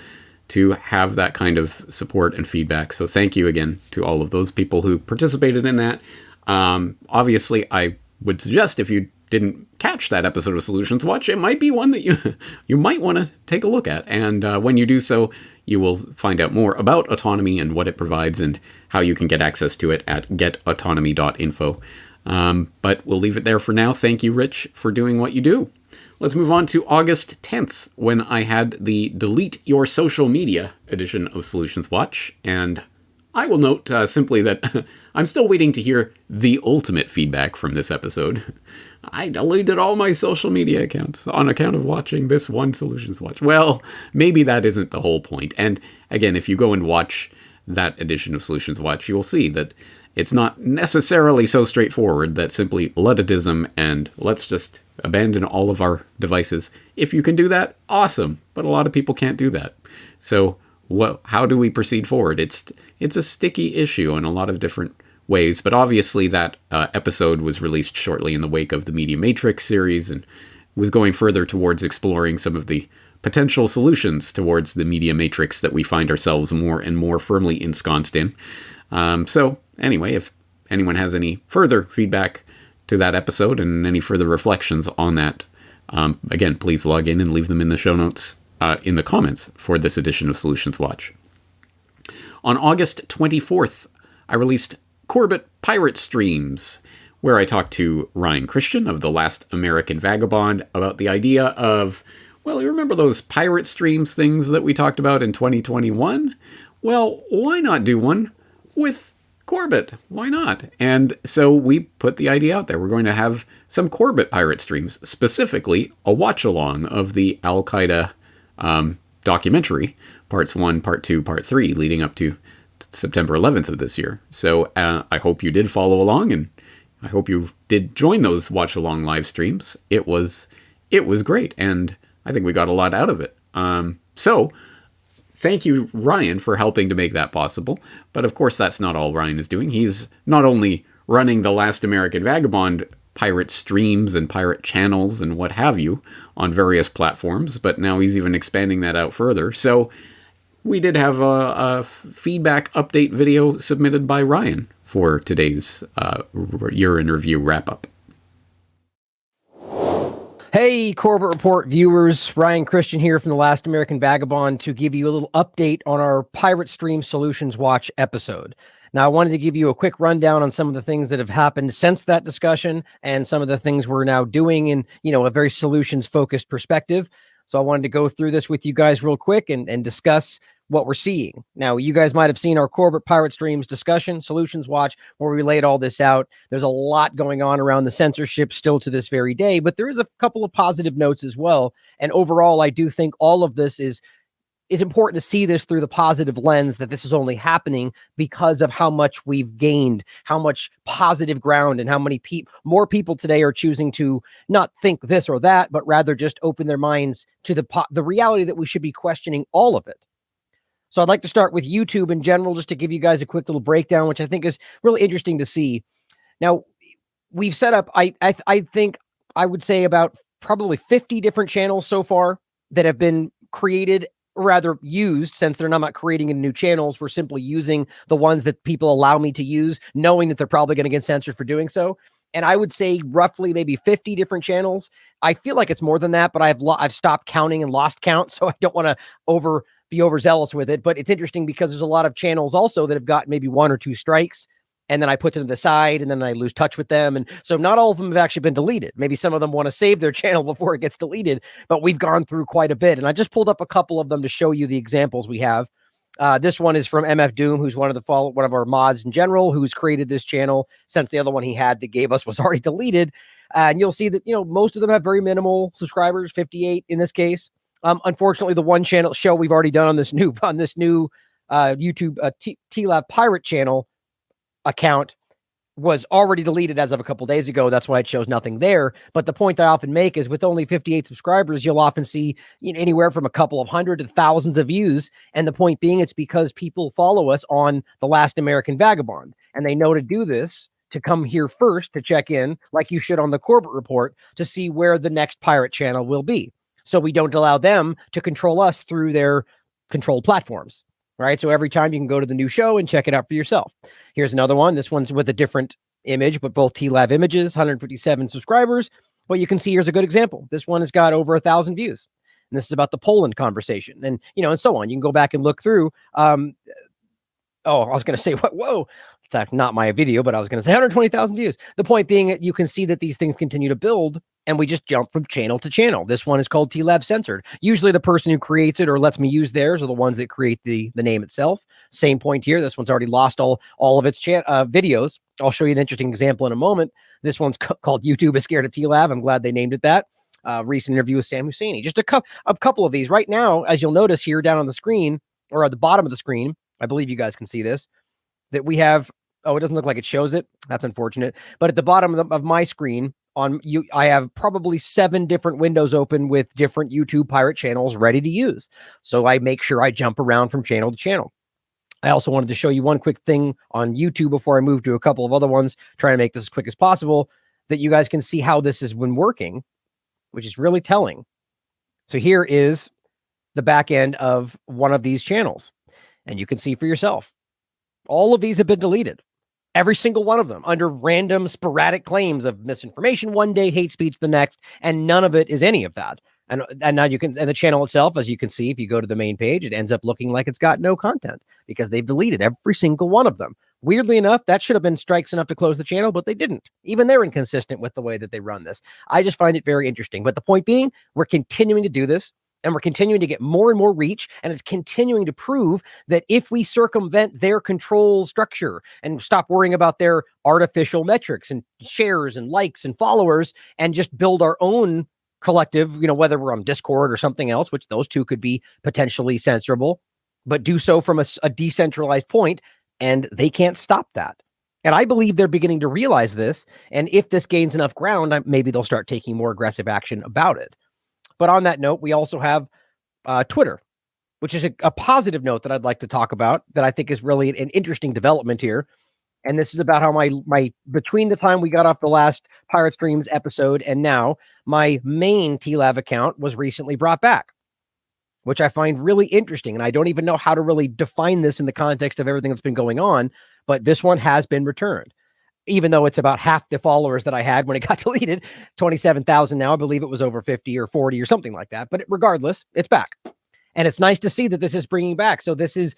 to have that kind of support and feedback. So thank you again to all of those people who participated in that. Obviously, I would suggest if you didn't catch that episode of Solutions Watch, it might be one that you might want to take a look at. And when you do so, you will find out more about autonomy and what it provides and how you can get access to it at getautonomy.info. But we'll leave it there for now. Thank you, Rich, for doing what you do. Let's move on to August 10th, when I had the Delete Your Social Media edition of Solutions Watch. And I will note simply that I'm still waiting to hear the ultimate feedback from this episode. I deleted all my social media accounts on account of watching this one Solutions Watch. Well, maybe that isn't the whole point. And again, if you go and watch that edition of Solutions Watch, you will see that it's not necessarily so straightforward that simply Ludditism and let's just abandon all of our devices. If you can do that, awesome. But a lot of people can't do that. So how do we proceed forward? It's a sticky issue in a lot of different ways, but obviously that episode was released shortly in the wake of the Media Matrix series and was going further towards exploring some of the potential solutions towards the Media Matrix that we find ourselves more and more firmly ensconced in. So anyway, if anyone has any further feedback to that episode and any further reflections on that, again, please log in and leave them in the show notes in the comments for this edition of Solutions Watch. On August 24th, I released Corbett Pirate Streams, where I talked to Ryan Christian of The Last American Vagabond about the idea of, well, you remember those pirate streams things that we talked about in 2021? Well, why not do one with Corbett? Why not? And so we put the idea out there. We're going to have some Corbett pirate streams, specifically a watch-along of the Al-Qaeda documentary, parts 1, part 2, part 3, leading up to September 11th of this year. So I hope you did follow along, and I hope you did join those watch-along live streams. It was great, and I think we got a lot out of it. So thank you, Ryan, for helping to make that possible. But of course, that's not all Ryan is doing. He's not only running The Last American Vagabond pirate streams and pirate channels and what have you on various platforms, but now he's even expanding that out further. So we did have a feedback update video submitted by Ryan for today's year in review wrap-up. Hey, Corbett Report viewers, Ryan Christian here from The Last American Vagabond to give you a little update on our Pirate Stream Solutions Watch episode. Now, I wanted to give you a quick rundown on some of the things that have happened since that discussion and some of the things we're now doing in, a very solutions-focused perspective. So I wanted to go through this with you guys real quick and discuss what we're seeing. Now, you guys might have seen our Corbett Pirate Streams discussion, Solutions Watch, where we laid all this out. There's a lot going on around the censorship still to this very day, but there is a couple of positive notes as well. And overall, I do think all of this is important to see this through the positive lens that this is only happening because of how much we've gained, how much positive ground, and how many more people today are choosing to not think this or that, but rather just open their minds to the reality that we should be questioning all of it. So I'd like to start with YouTube in general, just to give you guys a quick little breakdown, which I think is really interesting to see. Now, we've set up, I think I would say about probably 50 different channels so far that have been created, or rather used, since they're not creating in new channels. We're simply using the ones that people allow me to use, knowing that they're probably going to get censored for doing so. And I would say roughly maybe 50 different channels. I feel like it's more than that, but I've stopped counting and lost count, so I don't want to be overzealous with it. But it's interesting because there's a lot of channels also that have got maybe 1 or 2 strikes, and then I put them to the side, and then I lose touch with them. And so not all of them have actually been deleted. Maybe some of them want to save their channel before it gets deleted, but we've gone through quite a bit. And I just pulled up a couple of them to show you the examples we have. This one is from MF Doom, who's one of our mods in general, who's created this channel since the other one he had that gave us was already deleted. And you'll see that, most of them have very minimal subscribers, 58 in this case. Unfortunately, the one show we've already done on this new YouTube TLAV Pirate channel account was already deleted as of a couple days ago. That's why it shows nothing there. But the point I often make is with only 58 subscribers, you'll often see anywhere from a couple of hundred to thousands of views. And the point being, it's because people follow us on The Last American Vagabond, and they know to do this, to come here first to check in, like you should on the Corbett Report, to see where the next pirate channel will be. So we don't allow them to control us through their controlled platforms, right? So every time you can go to the new show and check it out for yourself. Here's another one. This one's with a different image, but both TLAV images, 157 subscribers. But you can see here's a good example. This one has got over 1,000 views. And this is about the Poland conversation, and and so on. You can go back and look through. I was going to say, whoa, it's not my video, but I was going to say 120,000 views. The point being that you can see that these things continue to build, and we just jump from channel to channel. This one is called TLAV Censored. Usually the person who creates it or lets me use theirs are the ones that create the name itself. Same point here. This one's already lost all of its videos. I'll show you an interesting example in a moment. This one's called YouTube is Scared of TLAV. I'm glad they named it that. Recent interview with Sam Husseini. Just a couple of these. Right now, as you'll notice here down on the screen, or at the bottom of the screen, I believe you guys can see this, that we have, it doesn't look like it shows it. That's unfortunate. But at the bottom of my screen, I have probably 7 different windows open with different YouTube pirate channels ready to use. So I make sure I jump around from channel to channel. I also wanted to show you one quick thing on YouTube before I move to a couple of other ones, trying to make this as quick as possible, that you guys can see how this has been working, which is really telling. So here is the back end of one of these channels, and you can see for yourself. All of these have been deleted. Every single one of them under random sporadic claims of misinformation one day, hate speech the next, and none of it is any of that. And now you can, and the channel itself, as you can see, if you go to the main page, it ends up looking like it's got no content because they've deleted every single one of them. Weirdly enough, that should have been strikes enough to close the channel, but they didn't. Even they're inconsistent with the way that they run this. I just find it very interesting. But the point being, we're continuing to do this. And we're continuing to get more and more reach, and it's continuing to prove that if we circumvent their control structure and stop worrying about their artificial metrics and shares and likes and followers and just build our own collective, whether we're on Discord or something else, which those two could be potentially censorable, but do so from a decentralized point, and they can't stop that. And I believe they're beginning to realize this, and if this gains enough ground, maybe they'll start taking more aggressive action about it. But on that note, we also have Twitter, which is a positive note that I'd like to talk about that I think is really an interesting development here. And this is about how my between the time we got off the last Pirate Streams episode and now, my main TLAV account was recently brought back. which I find really interesting. And I don't even know how to really define this in the context of everything that's been going on, but this one has been returned. Even though it's about half the followers that I had when it got deleted, 27,000 now. I believe it was over 50 or 40 or something like that. But regardless, it's back. And it's nice to see that this is bringing back. So this is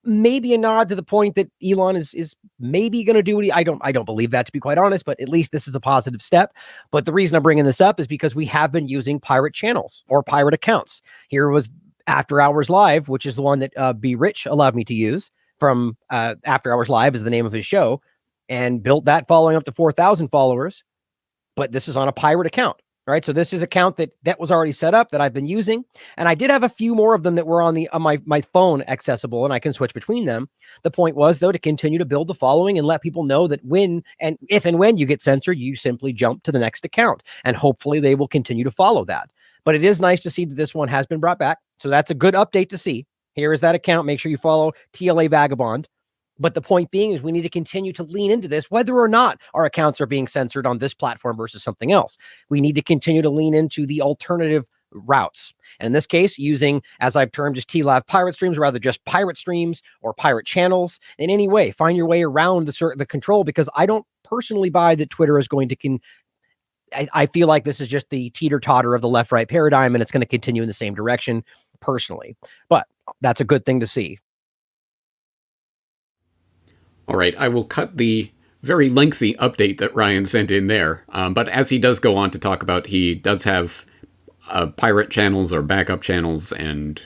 maybe a nod to the point that Elon is maybe going to do what I don't believe that, to be quite honest, but at least this is a positive step. But the reason I'm bringing this up is because we have been using pirate channels or pirate accounts. Here was After Hours Live, which is the one that Be Rich allowed me to use from After Hours Live is the name of his show, and built that following up to 4,000 followers. But this is on a pirate account. Right. So this is an account that was already set up that I've been using. And I did have a few more of them that were on my phone accessible, and I can switch between them. The point was, though, to continue to build the following and let people know that if and when you get censored, you simply jump to the next account. And hopefully they will continue to follow that. But it is nice to see that this one has been brought back. So that's a good update to see. Here is that account. Make sure you follow TLA Vagabond. But the point being is we need to continue to lean into this, whether or not our accounts are being censored on this platform versus something else. We need to continue to lean into the alternative routes. And in this case, using, as I've termed, just TLAV pirate streams, rather just pirate streams or pirate channels in any way. Find your way around the control, because I don't personally buy that Twitter is going to I feel like this is just the teeter-totter of the left-right paradigm, and it's going to continue in the same direction personally. But that's a good thing to see. All right, I will cut the very lengthy update that Ryan sent in there. But as he does go on to talk about, he does have pirate channels or backup channels and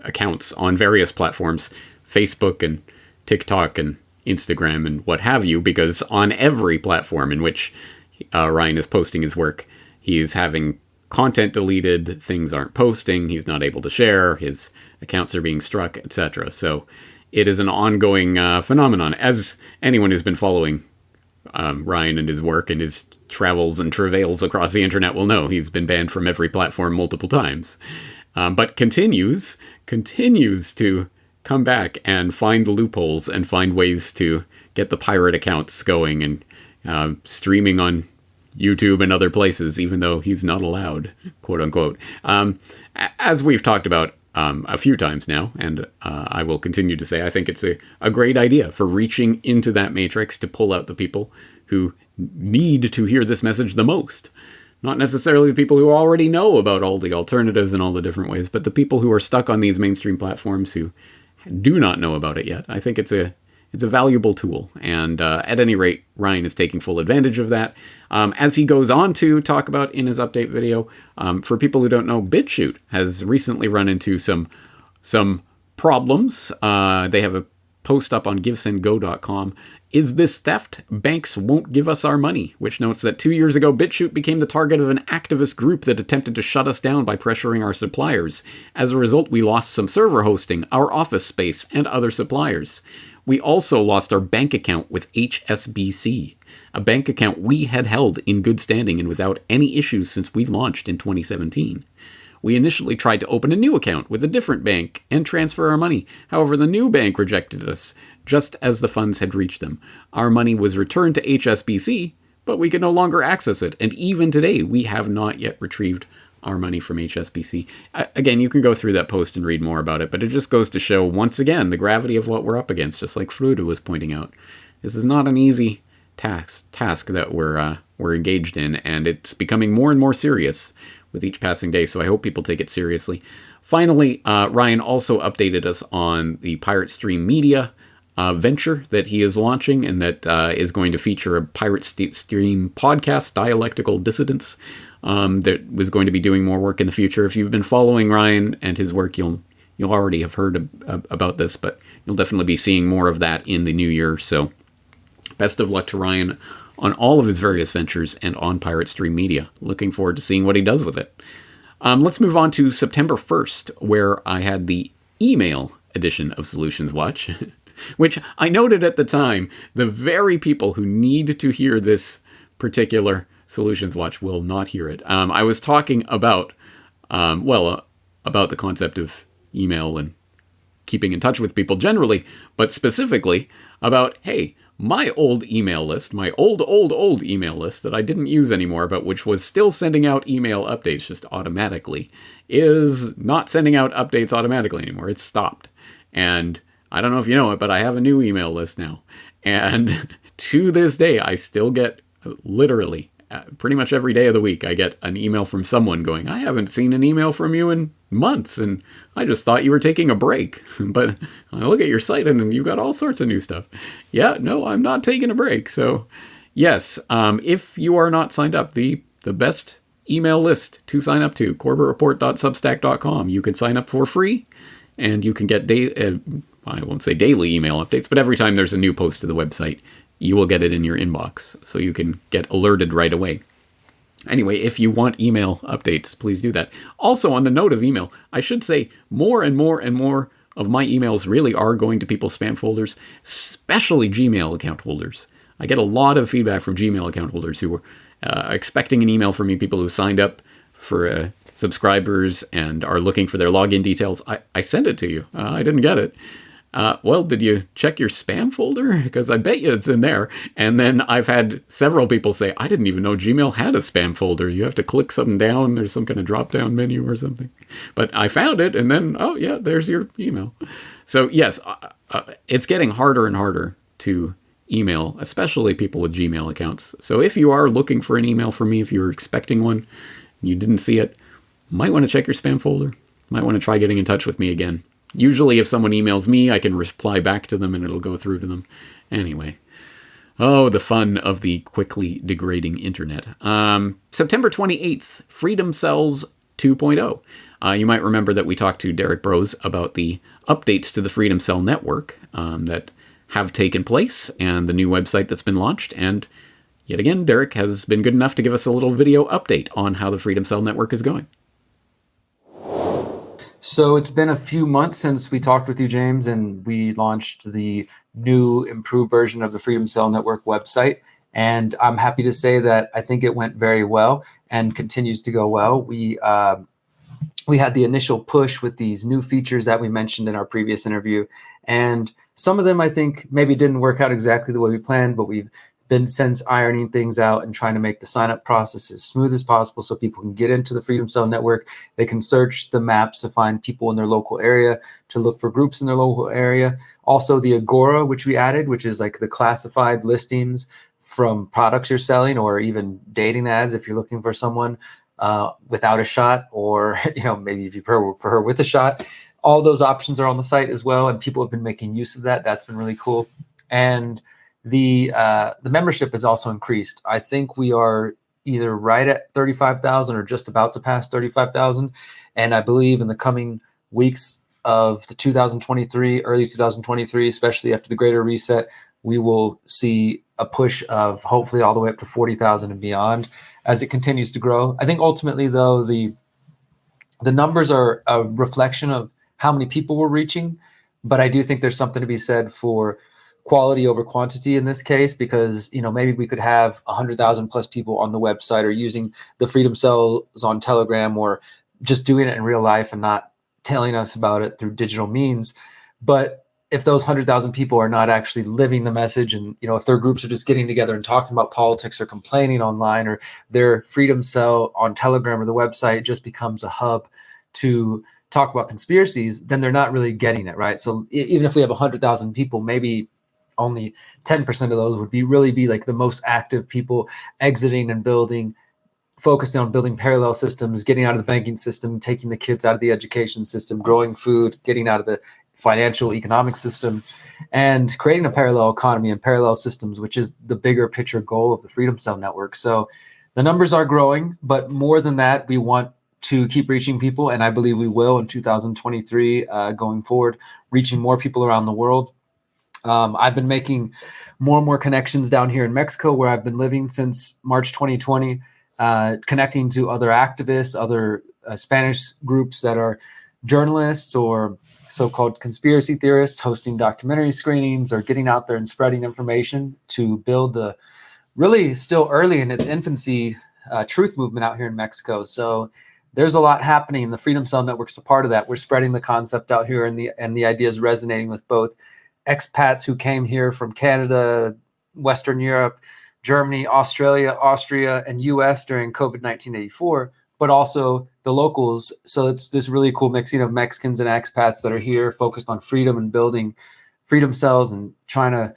accounts on various platforms, Facebook and TikTok and Instagram and what have you, because on every platform in which Ryan is posting his work, he's having content deleted, things aren't posting, he's not able to share, his accounts are being struck, etc. So it is an ongoing phenomenon. As anyone who's been following Ryan and his work and his travels and travails across the internet will know, he's been banned from every platform multiple times. But continues to come back and find the loopholes and find ways to get the pirate accounts going and streaming on YouTube and other places, even though he's not allowed, quote unquote. As we've talked about a few times now, and I will continue to say, I think it's a great idea for reaching into that matrix to pull out the people who need to hear this message the most. Not necessarily the people who already know about all the alternatives and all the different ways, but the people who are stuck on these mainstream platforms who do not know about it yet. I think it's a valuable tool, and at any rate, Ryan is taking full advantage of that. As he goes on to talk about in his update video, for people who don't know, BitChute has recently run into some problems. They have a post up on givesendgo.com. Is this theft? Banks won't give us our money, which notes that 2 years ago, BitChute became the target of an activist group that attempted to shut us down by pressuring our suppliers. As a result, we lost some server hosting, our office space, and other suppliers. We also lost our bank account with HSBC, a bank account we had held in good standing and without any issues since we launched in 2017. We initially tried to open a new account with a different bank and transfer our money. However, the new bank rejected us just as the funds had reached them. Our money was returned to HSBC, but we could no longer access it. And even today, we have not yet retrieved our money from HSBC. Again, you can go through that post and read more about it, but it just goes to show, once again, the gravity of what we're up against, just like Fruta was pointing out. This is not an easy task that we're engaged in, and it's becoming more and more serious with each passing day, so I hope people take it seriously. Finally, Ryan also updated us on the Pirate Stream Media venture that he is launching, and that is going to feature a Pirate Stream podcast, Dialectical Dissidence, that was going to be doing more work in the future. If you've been following Ryan and his work, you'll already have heard about this, but you'll definitely be seeing more of that in the new year. So best of luck to Ryan on all of his various ventures and on Pirate Stream Media. Looking forward to seeing what he does with it. Let's move on to September 1st, where I had the email edition of Solutions Watch, which I noted at the time, the very people who need to hear this particular Solutions Watch will not hear it. I was talking about, about the concept of email and keeping in touch with people generally, but specifically about, hey, my old email list, my old email list that I didn't use anymore, but which was still sending out email updates just automatically, is not sending out updates automatically anymore. It's stopped. And I don't know if you know it, but I have a new email list now. And to this day, I still get literally pretty much every day of the week, I get an email from someone going, I haven't seen an email from you in months, and I just thought you were taking a break. But I look at your site and you've got all sorts of new stuff. Yeah, no, I'm not taking a break. So yes, if you are not signed up, the best email list to sign up to, corbettreport.substack.com. You can sign up for free, and you can get I won't say daily email updates, but every time there's a new post to the website, you will get it in your inbox, so you can get alerted right away. Anyway, if you want email updates, please do that. Also, on the note of email, I should say more and more and more of my emails really are going to people's spam folders, especially Gmail account holders. I get a lot of feedback from Gmail account holders who were expecting an email from me, people who signed up for subscribers and are looking for their login details. I sent it to you. I didn't get it. Well, did you check your spam folder? Because I bet you it's in there. And then I've had several people say, I didn't even know Gmail had a spam folder. You have to click something down. There's some kind of drop-down menu or something. But I found it, and then, oh, yeah, there's your email. So, yes, it's getting harder and harder to email, especially people with Gmail accounts. So if you are looking for an email from me, if you're expecting one, and you didn't see it, might want to check your spam folder. Might want to try getting in touch with me again. Usually if someone emails me, I can reply back to them and it'll go through to them. Anyway. Oh, the fun of the quickly degrading internet. September 28th, Freedom Cells 2.0. You might remember that we talked to Derek Brose about the updates to the Freedom Cell network that have taken place and the new website that's been launched. And yet again, Derek has been good enough to give us a little video update on how the Freedom Cell network is going. So it's been a few months since we talked with you, James, and we launched the new improved version of the Freedom Cell Network website. And I'm happy to say that I think it went very well and continues to go well. We had the initial push with these new features that we mentioned in our previous interview. And some of them, I think, maybe didn't work out exactly the way we planned, but we've been since ironing things out and trying to make the sign-up process as smooth as possible so people can get into the Freedom Cell network. They can search the maps to find people in their local area, to look for groups in their local area. Also, the Agora, which we added, which is like the classified listings from products you're selling, or even dating ads if you're looking for someone without a shot, or maybe if you prefer for her with a shot. All those options are on the site as well, and people have been making use of that. That's been really cool. And the membership has also increased. I think we are either right at 35,000 or just about to pass 35,000. And I believe in the coming weeks of the 2023, early 2023, especially after the greater reset, we will see a push of hopefully all the way up to 40,000 and beyond as it continues to grow. I think ultimately, though, the numbers are a reflection of how many people we're reaching. But I do think there's something to be said for quality over quantity in this case, because maybe we could have 100,000 plus people on the website, or using the Freedom Cells on Telegram, or just doing it in real life and not telling us about it through digital means. But if those 100,000 people are not actually living the message, and if their groups are just getting together and talking about politics or complaining online, or their Freedom Cell on Telegram or the website just becomes a hub to talk about conspiracies, then they're not really getting it, right? So even if we have 100,000 people, maybe only 10% of those would be like the most active people exiting and building, focused on building parallel systems, getting out of the banking system, taking the kids out of the education system, growing food, getting out of the financial economic system, and creating a parallel economy and parallel systems, which is the bigger picture goal of the Freedom Cell network. So the numbers are growing, but more than that, we want to keep reaching people, and I believe we will in 2023 going forward, reaching more people around the world. I've been making more and more connections down here in Mexico, where I've been living since March 2020, connecting to other activists, other Spanish groups that are journalists or so-called conspiracy theorists, hosting documentary screenings or getting out there and spreading information to build the really still early in its infancy truth movement out here in Mexico. So there's a lot happening. The Freedom Cell Network's a part of that. We're spreading the concept out here, and the ideas resonating with both expats who came here from Canada, Western Europe, Germany, Australia, Austria, and US during COVID-19 84, but also the locals. So it's this really cool mixing of Mexicans and expats that are here focused on freedom and building freedom cells and trying to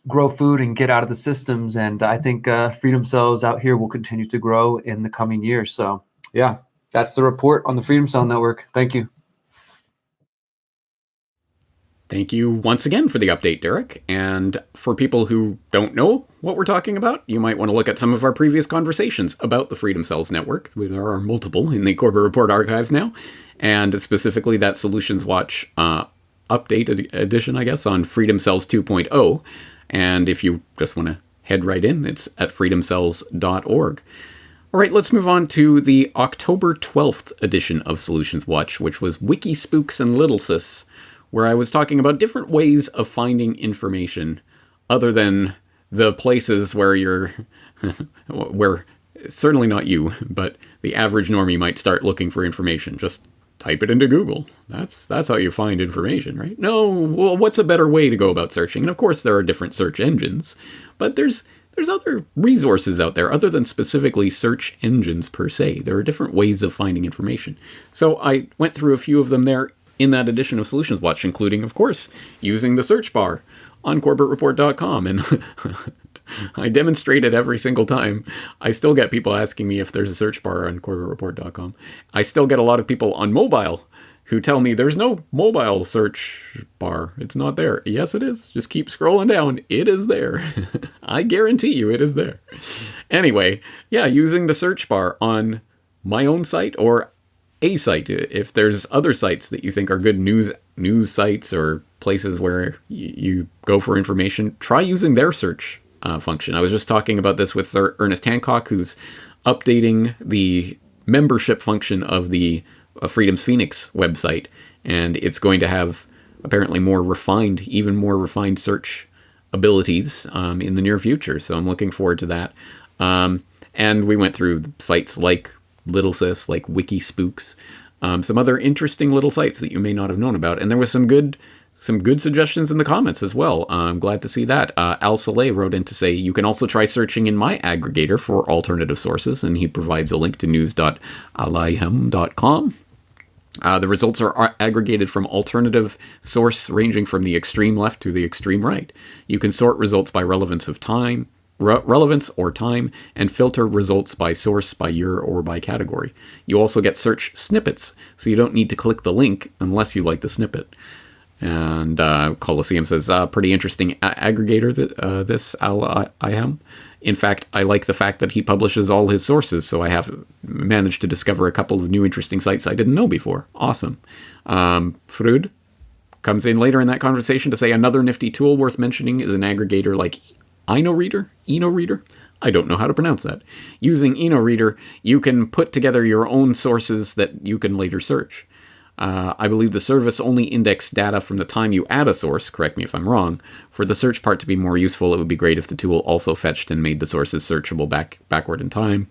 grow food and get out of the systems. And I think freedom cells out here will continue to grow in the coming years. So yeah, that's the report on the Freedom Cell Network. Thank you. Thank you once again for the update, Derek. And for people who don't know what we're talking about, you might want to look at some of our previous conversations about the Freedom Cells Network. There are multiple in the Corbett Report archives now, and specifically that Solutions Watch update edition, I guess, on Freedom Cells 2.0. And if you just want to head right in, it's at freedomcells.org. All right, let's move on to the October 12th edition of Solutions Watch, which was Wiki Spooks and Little Sis, where I was talking about different ways of finding information other than the places where where certainly not you, but the average normie might start looking for information. Just type it into Google. That's how you find information, right? No, well, what's a better way to go about searching? And of course, there are different search engines, but there's other resources out there other than specifically search engines per se. There are different ways of finding information. So I went through a few of them there in that edition of Solutions Watch, including, of course, using the search bar on CorbettReport.com. And I demonstrate it every single time. I still get people asking me if there's a search bar on CorbettReport.com. I still get a lot of people on mobile who tell me there's no mobile search bar. It's not there. Yes, it is. Just keep scrolling down. It is there. I guarantee you it is there. Anyway, yeah, using the search bar on my own site or a site. If there's other sites that you think are good news sites or places where you go for information, try using their search function. I was just talking about this with Ernest Hancock, who's updating the membership function of the Freedom's Phoenix website, and it's going to have apparently even more refined search abilities in the near future. So I'm looking forward to that. And we went through sites like Little Sis, like Wiki Spooks, some other interesting little sites that you may not have known about. And there was some good suggestions in the comments as well. I'm glad to see that. Al Saleh wrote in to say, you can also try searching in my aggregator for alternative sources, and he provides a link to news.alayhem.com. The results are aggregated from alternative source ranging from the extreme left to the extreme right. You can sort results by relevance or time, and filter results by source, by year, or by category. You also get search snippets, so you don't need to click the link unless you like the snippet. And Coliseum says, pretty interesting aggregator, this Al-Iham. In fact, I like the fact that he publishes all his sources, so I have managed to discover a couple of new interesting sites I didn't know before. Awesome. Frud comes in later in that conversation to say, another nifty tool worth mentioning is an aggregator like EnoReader. I don't know how to pronounce that. Using EnoReader, you can put together your own sources that you can later search. I believe the service only indexes data from the time you add a source, correct me if I'm wrong. For the search part to be more useful, it would be great if the tool also fetched and made the sources searchable backward in time.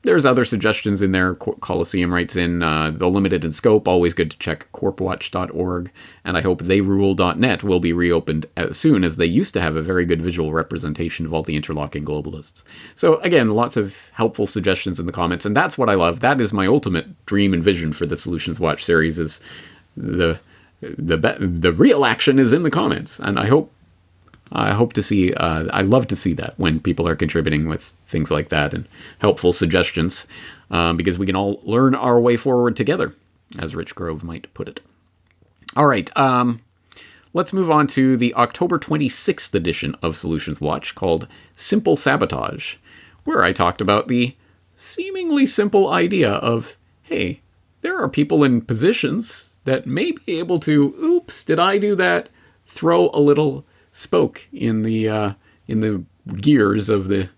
There's other suggestions in there. Coliseum writes in, though limited in scope, always good to check corpwatch.org, and I hope theyrule.net will be reopened as soon, as they used to have a very good visual representation of all the interlocking globalists. So again, lots of helpful suggestions in the comments, and that's what I love. That is my ultimate dream and vision for the Solutions Watch series, is the real action is in the comments, and I hope to see, I love to see that when people are contributing with things like that and helpful suggestions, because we can all learn our way forward together, as Rich Grove might put it. All right, let's move on to the October 26th edition of Solutions Watch, called Simple Sabotage, where I talked about the seemingly simple idea of, hey, there are people in positions that may be able to, oops, did I do that? Throw a little spoke in the gears of the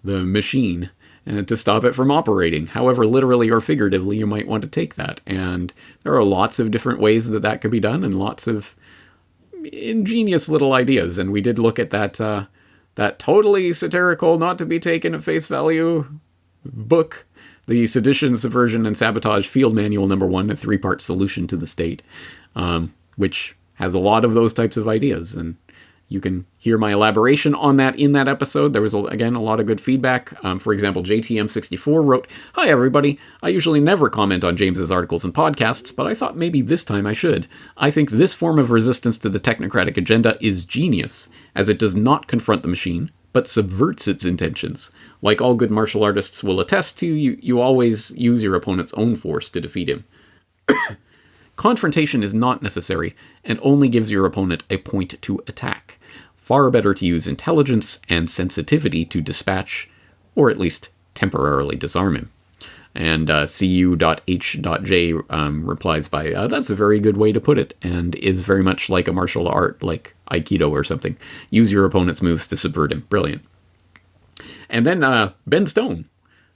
machine to stop it from operating. However literally or figuratively you might want to take that. And there are lots of different ways that could be done, and lots of ingenious little ideas. And we did look at that totally satirical, not to be taken at face value book, the Sedition, Subversion, and Sabotage Field Manual #1, a 3-part solution to the state, which has a lot of those types of ideas. And You can hear my elaboration on that in that episode. There was, again, a lot of good feedback. For example, JTM64 wrote, "Hi, everybody. I usually never comment on James's articles and podcasts, but I thought maybe this time I should. I think this form of resistance to the technocratic agenda is genius, as it does not confront the machine, but subverts its intentions. Like all good martial artists will attest to, you always use your opponent's own force to defeat him. Confrontation is not necessary, and only gives your opponent a point to attack. Far better to use intelligence and sensitivity to dispatch, or at least temporarily disarm him." And cu.h.j replies by, "That's a very good way to put it, and is very much like a martial art, like Aikido or something. Use your opponent's moves to subvert him." Brilliant. And then Ben Stone,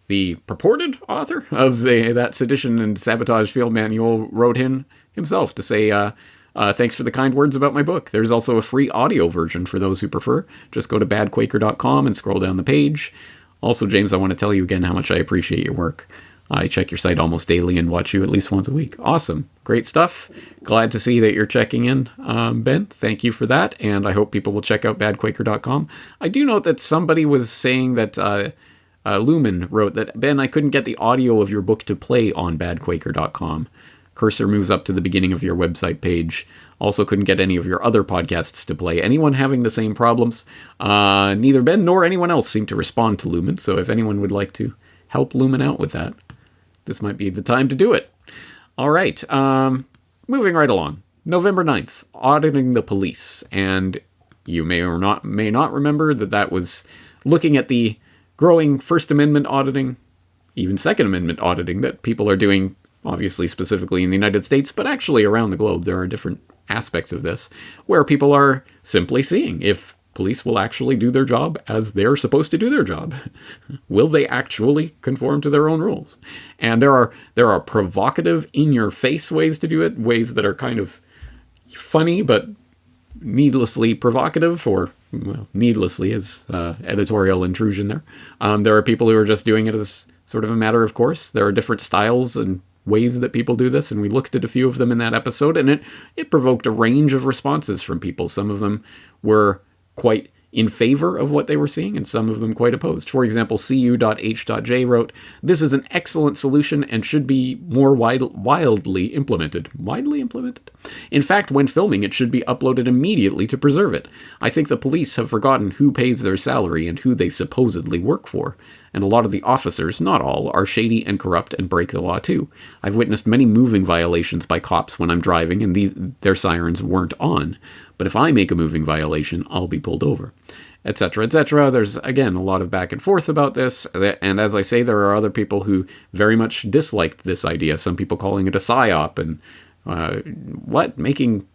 the purported author of that Sedition and Sabotage Field Manual, wrote in himself to say, "Thanks for the kind words about my book. There's also a free audio version for those who prefer. Just go to badquaker.com and scroll down the page. Also, James, I want to tell you again how much I appreciate your work. I check your site almost daily and watch you at least once a week." Awesome. Great stuff. Glad to see that you're checking in, Ben. Thank you for that, and I hope people will check out badquaker.com. I do note that somebody was saying that Lumen wrote that, "Ben, I couldn't get the audio of your book to play on badquaker.com. Cursor moves up to the beginning of your website page. Also couldn't get any of your other podcasts to play. Anyone having the same problems?" Neither Ben nor anyone else seemed to respond to Lumen, so if anyone would like to help Lumen out with that, this might be the time to do it. All right, moving right along. November 9th, auditing the police. And you may not remember that was looking at the growing First Amendment auditing, even Second Amendment auditing that people are doing, obviously specifically in the United States, but actually around the globe. There are different aspects of this where people are simply seeing if police will actually do their job as they're supposed to do their job. Will they actually conform to their own rules? And there are provocative, in-your-face ways to do it, ways that are kind of funny but needlessly provocative, or well, needlessly is editorial intrusion there. There are people who are just doing it as sort of a matter of course. There are different styles and ways that people do this, and we looked at a few of them in that episode, and it provoked a range of responses from people. Some of them were quite in favor of what they were seeing, and some of them quite opposed. For example, cu.h.j wrote, "This is an excellent solution and should be more widely implemented." Widely implemented? "In fact, when filming, it should be uploaded immediately to preserve it. I think the police have forgotten who pays their salary and who they supposedly work for. And a lot of the officers, not all, are shady and corrupt and break the law too. I've witnessed many moving violations by cops when I'm driving and their sirens weren't on. But if I make a moving violation, I'll be pulled over," etc., etc. There's, again, a lot of back and forth about this. And as I say, there are other people who very much disliked this idea. Some people calling it a psyop and making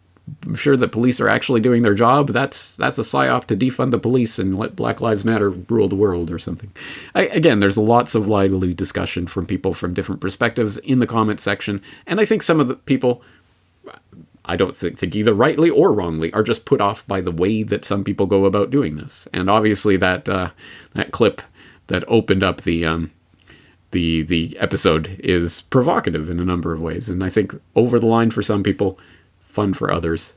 sure that police are actually doing their job. That's a psyop to defund the police and let Black Lives Matter rule the world or something. Again, there's lots of lively discussion from people from different perspectives in the comment section. And I think some of the people, I don't think either rightly or wrongly, are just put off by the way that some people go about doing this. And obviously that clip that opened up the episode is provocative in a number of ways. And I think over the line for some people, fun for others.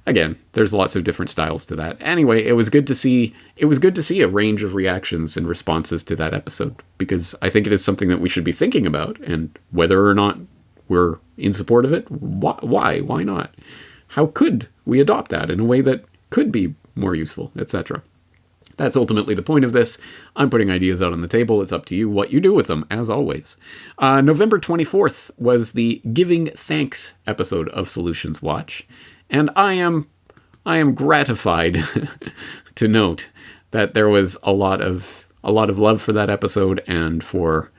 Again, there's lots of different styles to that. Anyway, it was good to see a range of reactions and responses to that episode, because I think it is something that we should be thinking about, and whether or not we're in support of it, why not? How could we adopt that in a way that could be more useful, etc.? That's ultimately the point of this. I'm putting ideas out on the table. It's up to you what you do with them, as always. November 24th was the Giving Thanks episode of Solutions Watch, and I am gratified to note that there was a lot of love for that episode and for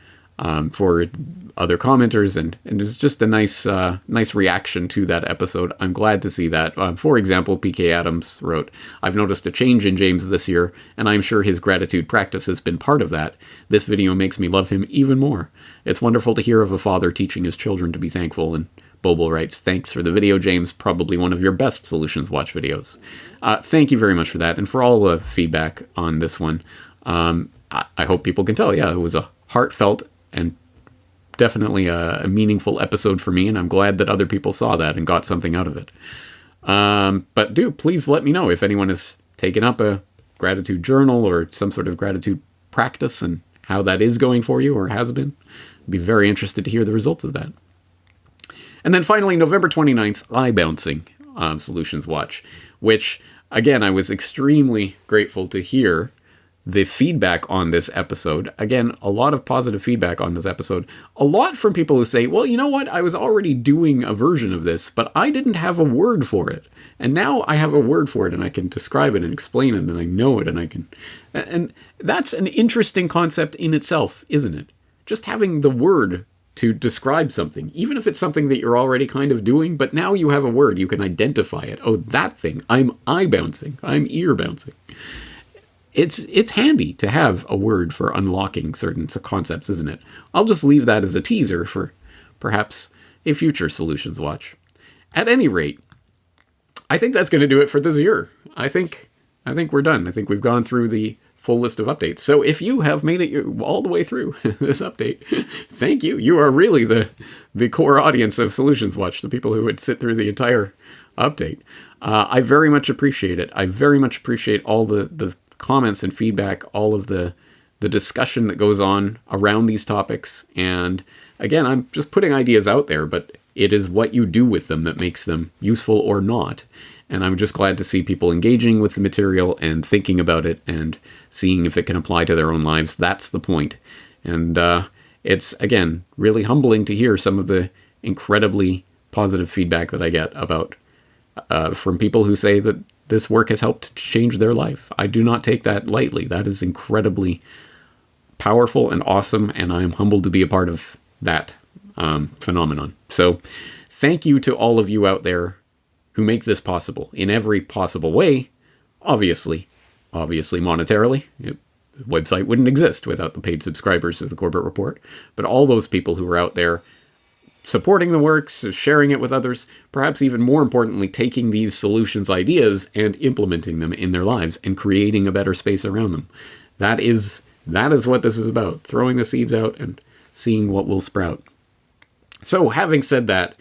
other commenters, and it was just a nice reaction to that episode. I'm glad to see that. For example, PK Adams wrote, "I've noticed a change in James this year, and I'm sure his gratitude practice has been part of that. This video makes me love him even more. It's wonderful to hear of a father teaching his children to be thankful." And Bobo writes, "Thanks for the video, James. Probably one of your best Solutions Watch videos." Thank you very much for that, and for all the feedback on this one. I hope people can tell, it was a heartfelt and definitely a meaningful episode for me, and I'm glad that other people saw that and got something out of it. But please let me know if anyone has taken up a gratitude journal or some sort of gratitude practice and how that is going for you or has been. I'd be very interested to hear the results of that. And then finally, November 29th, Eye Bouncing Solutions Watch, which, again, I was extremely grateful to hear the feedback on this episode. Again, a lot of positive feedback on this episode. A lot from people who say, well, you know what? I was already doing a version of this, but I didn't have a word for it. And now I have a word for it and I can describe it and explain it and I know it and I can... And that's an interesting concept in itself, isn't it? Just having the word to describe something, even if it's something that you're already kind of doing, but now you have a word, you can identify it. Oh, that thing. I'm eye bouncing. I'm ear bouncing. It's handy to have a word for unlocking certain concepts, isn't it? I'll just leave that as a teaser for perhaps a future Solutions Watch. At any rate, I think that's going to do it for this year. I think we're done. I think we've gone through the full list of updates. So if you have made it all the way through this update, thank you. You are really the core audience of Solutions Watch, the people who would sit through the entire update. I very much appreciate it. I very much appreciate all the comments and feedback, all of the discussion that goes on around these topics. And again, I'm just putting ideas out there, but it is what you do with them that makes them useful or not. And I'm just glad to see people engaging with the material and thinking about it and seeing if it can apply to their own lives. That's the point. And it's, again, really humbling to hear some of the incredibly positive feedback that I get about from people who say that this work has helped change their life. I do not take that lightly. That is incredibly powerful and awesome, and I am humbled to be a part of that phenomenon. So thank you to all of you out there who make this possible in every possible way. Obviously monetarily. The website wouldn't exist without the paid subscribers of the Corbett Report. But all those people who are out there supporting the works, sharing it with others, perhaps even more importantly, taking these solutions ideas and implementing them in their lives and creating a better space around them. That is what this is about, throwing the seeds out and seeing what will sprout. So having said that,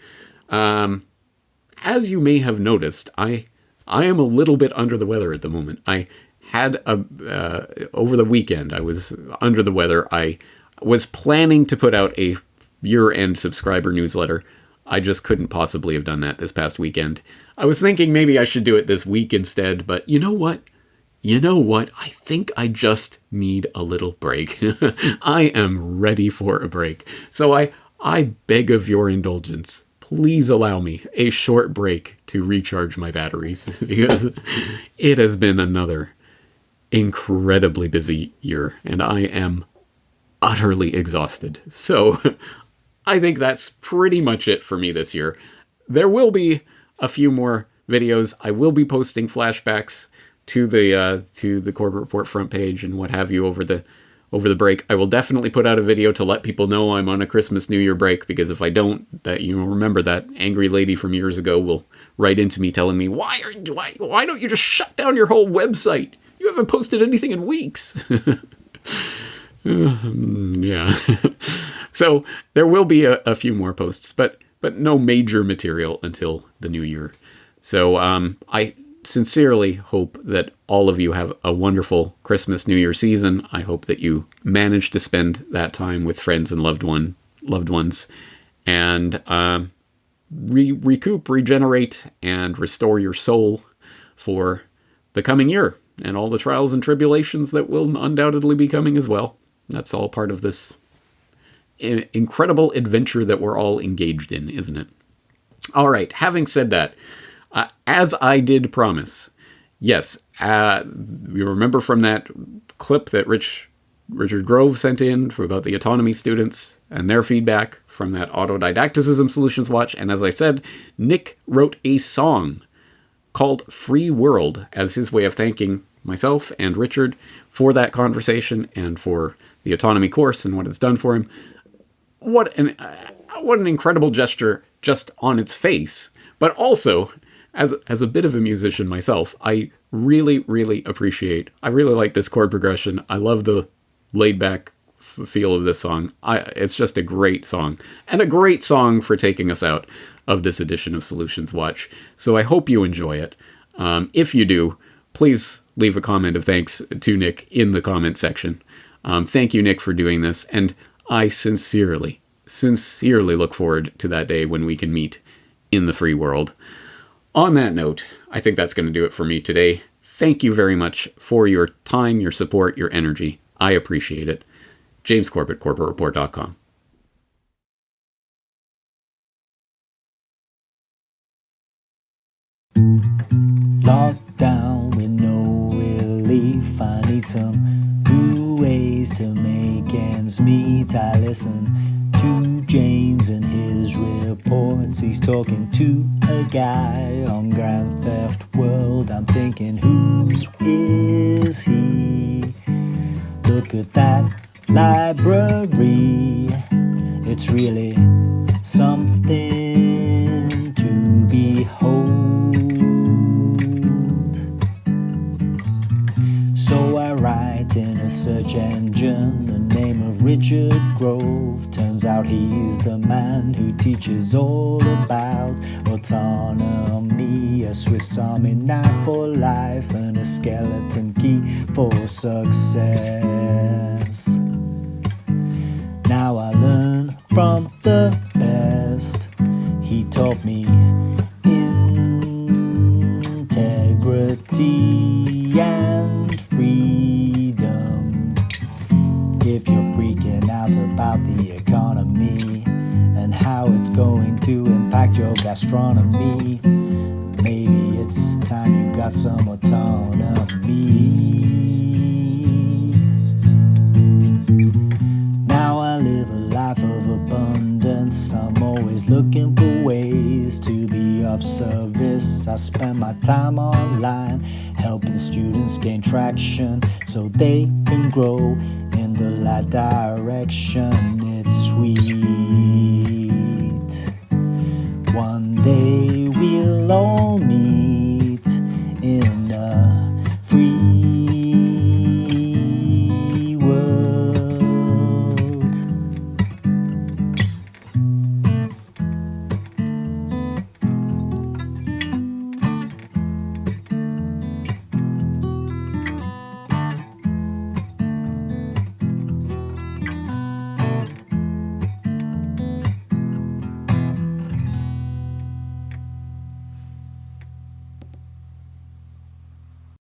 as you may have noticed, I am a little bit under the weather at the moment. I had over the weekend, I was under the weather. I was planning to put out a year-end subscriber newsletter. I just couldn't possibly have done that this past weekend. I was thinking maybe I should do it this week instead, but you know what? I think I just need a little break. I am ready for a break. So I beg of your indulgence. Please allow me a short break to recharge my batteries because it has been another incredibly busy year and I am utterly exhausted. So I think that's pretty much it for me this year. There will be a few more videos. I will be posting flashbacks to the Corbett Report front page and what have you over the break. I will definitely put out a video to let people know I'm on a Christmas New Year break, because if I don't, that remember that angry lady from years ago will write into me telling me, why don't you just shut down your whole website? You haven't posted anything in weeks. Yeah. So there will be a few more posts, but no major material until the new year. So I sincerely hope that all of you have a wonderful Christmas, New Year season. I hope that you manage to spend that time with friends and loved ones, and recoup, regenerate, and restore your soul for the coming year and all the trials and tribulations that will undoubtedly be coming as well. That's all part of this incredible adventure that we're all engaged in, isn't it? All right, having said that, as I did promise, yes, you remember from that clip that Richard Grove sent in about the autonomy students and their feedback from that autodidacticism solutions watch. And as I said, Nick wrote a song called Free World as his way of thanking myself and Richard for that conversation and for the autonomy course and what it's done for him. What an incredible gesture just on its face, but also as a bit of a musician myself, I really, really appreciate. I really like this chord progression. I love the laid back feel of this song. It's just a great song, and a great song for taking us out of this edition of Solutions Watch. So I hope you enjoy it. If you do, please leave a comment of thanks to Nick in the comment section. Thank you, Nick, for doing this. And I sincerely look forward to that day when we can meet in the free world. On that note, I think that's going to do it for me today. Thank you very much for your time, your support, your energy. I appreciate it. James Corbett, CorbettReport.com. Locked down with no relief. I need some new ways to make ends meet. I listen to James and his reports. He's talking to a guy on Grand Theft World. I'm thinking, who is he? Look at that library. It's really something to behold. So I write in a search engine the name of Richard Grove. Turns out he's the man who teaches all about autonomy, a Swiss Army knife for life, and a skeleton key for success. Now I learn from the best. He taught me integrity and freedom. If you're freaking out about the economy and how it's going to impact your gastronomy, maybe it's time you got some autonomy. Now I live a life of abundance. I'm always looking for ways to be of service. I spend my time online helping students gain traction so they can grow in the right direction. It's sweet.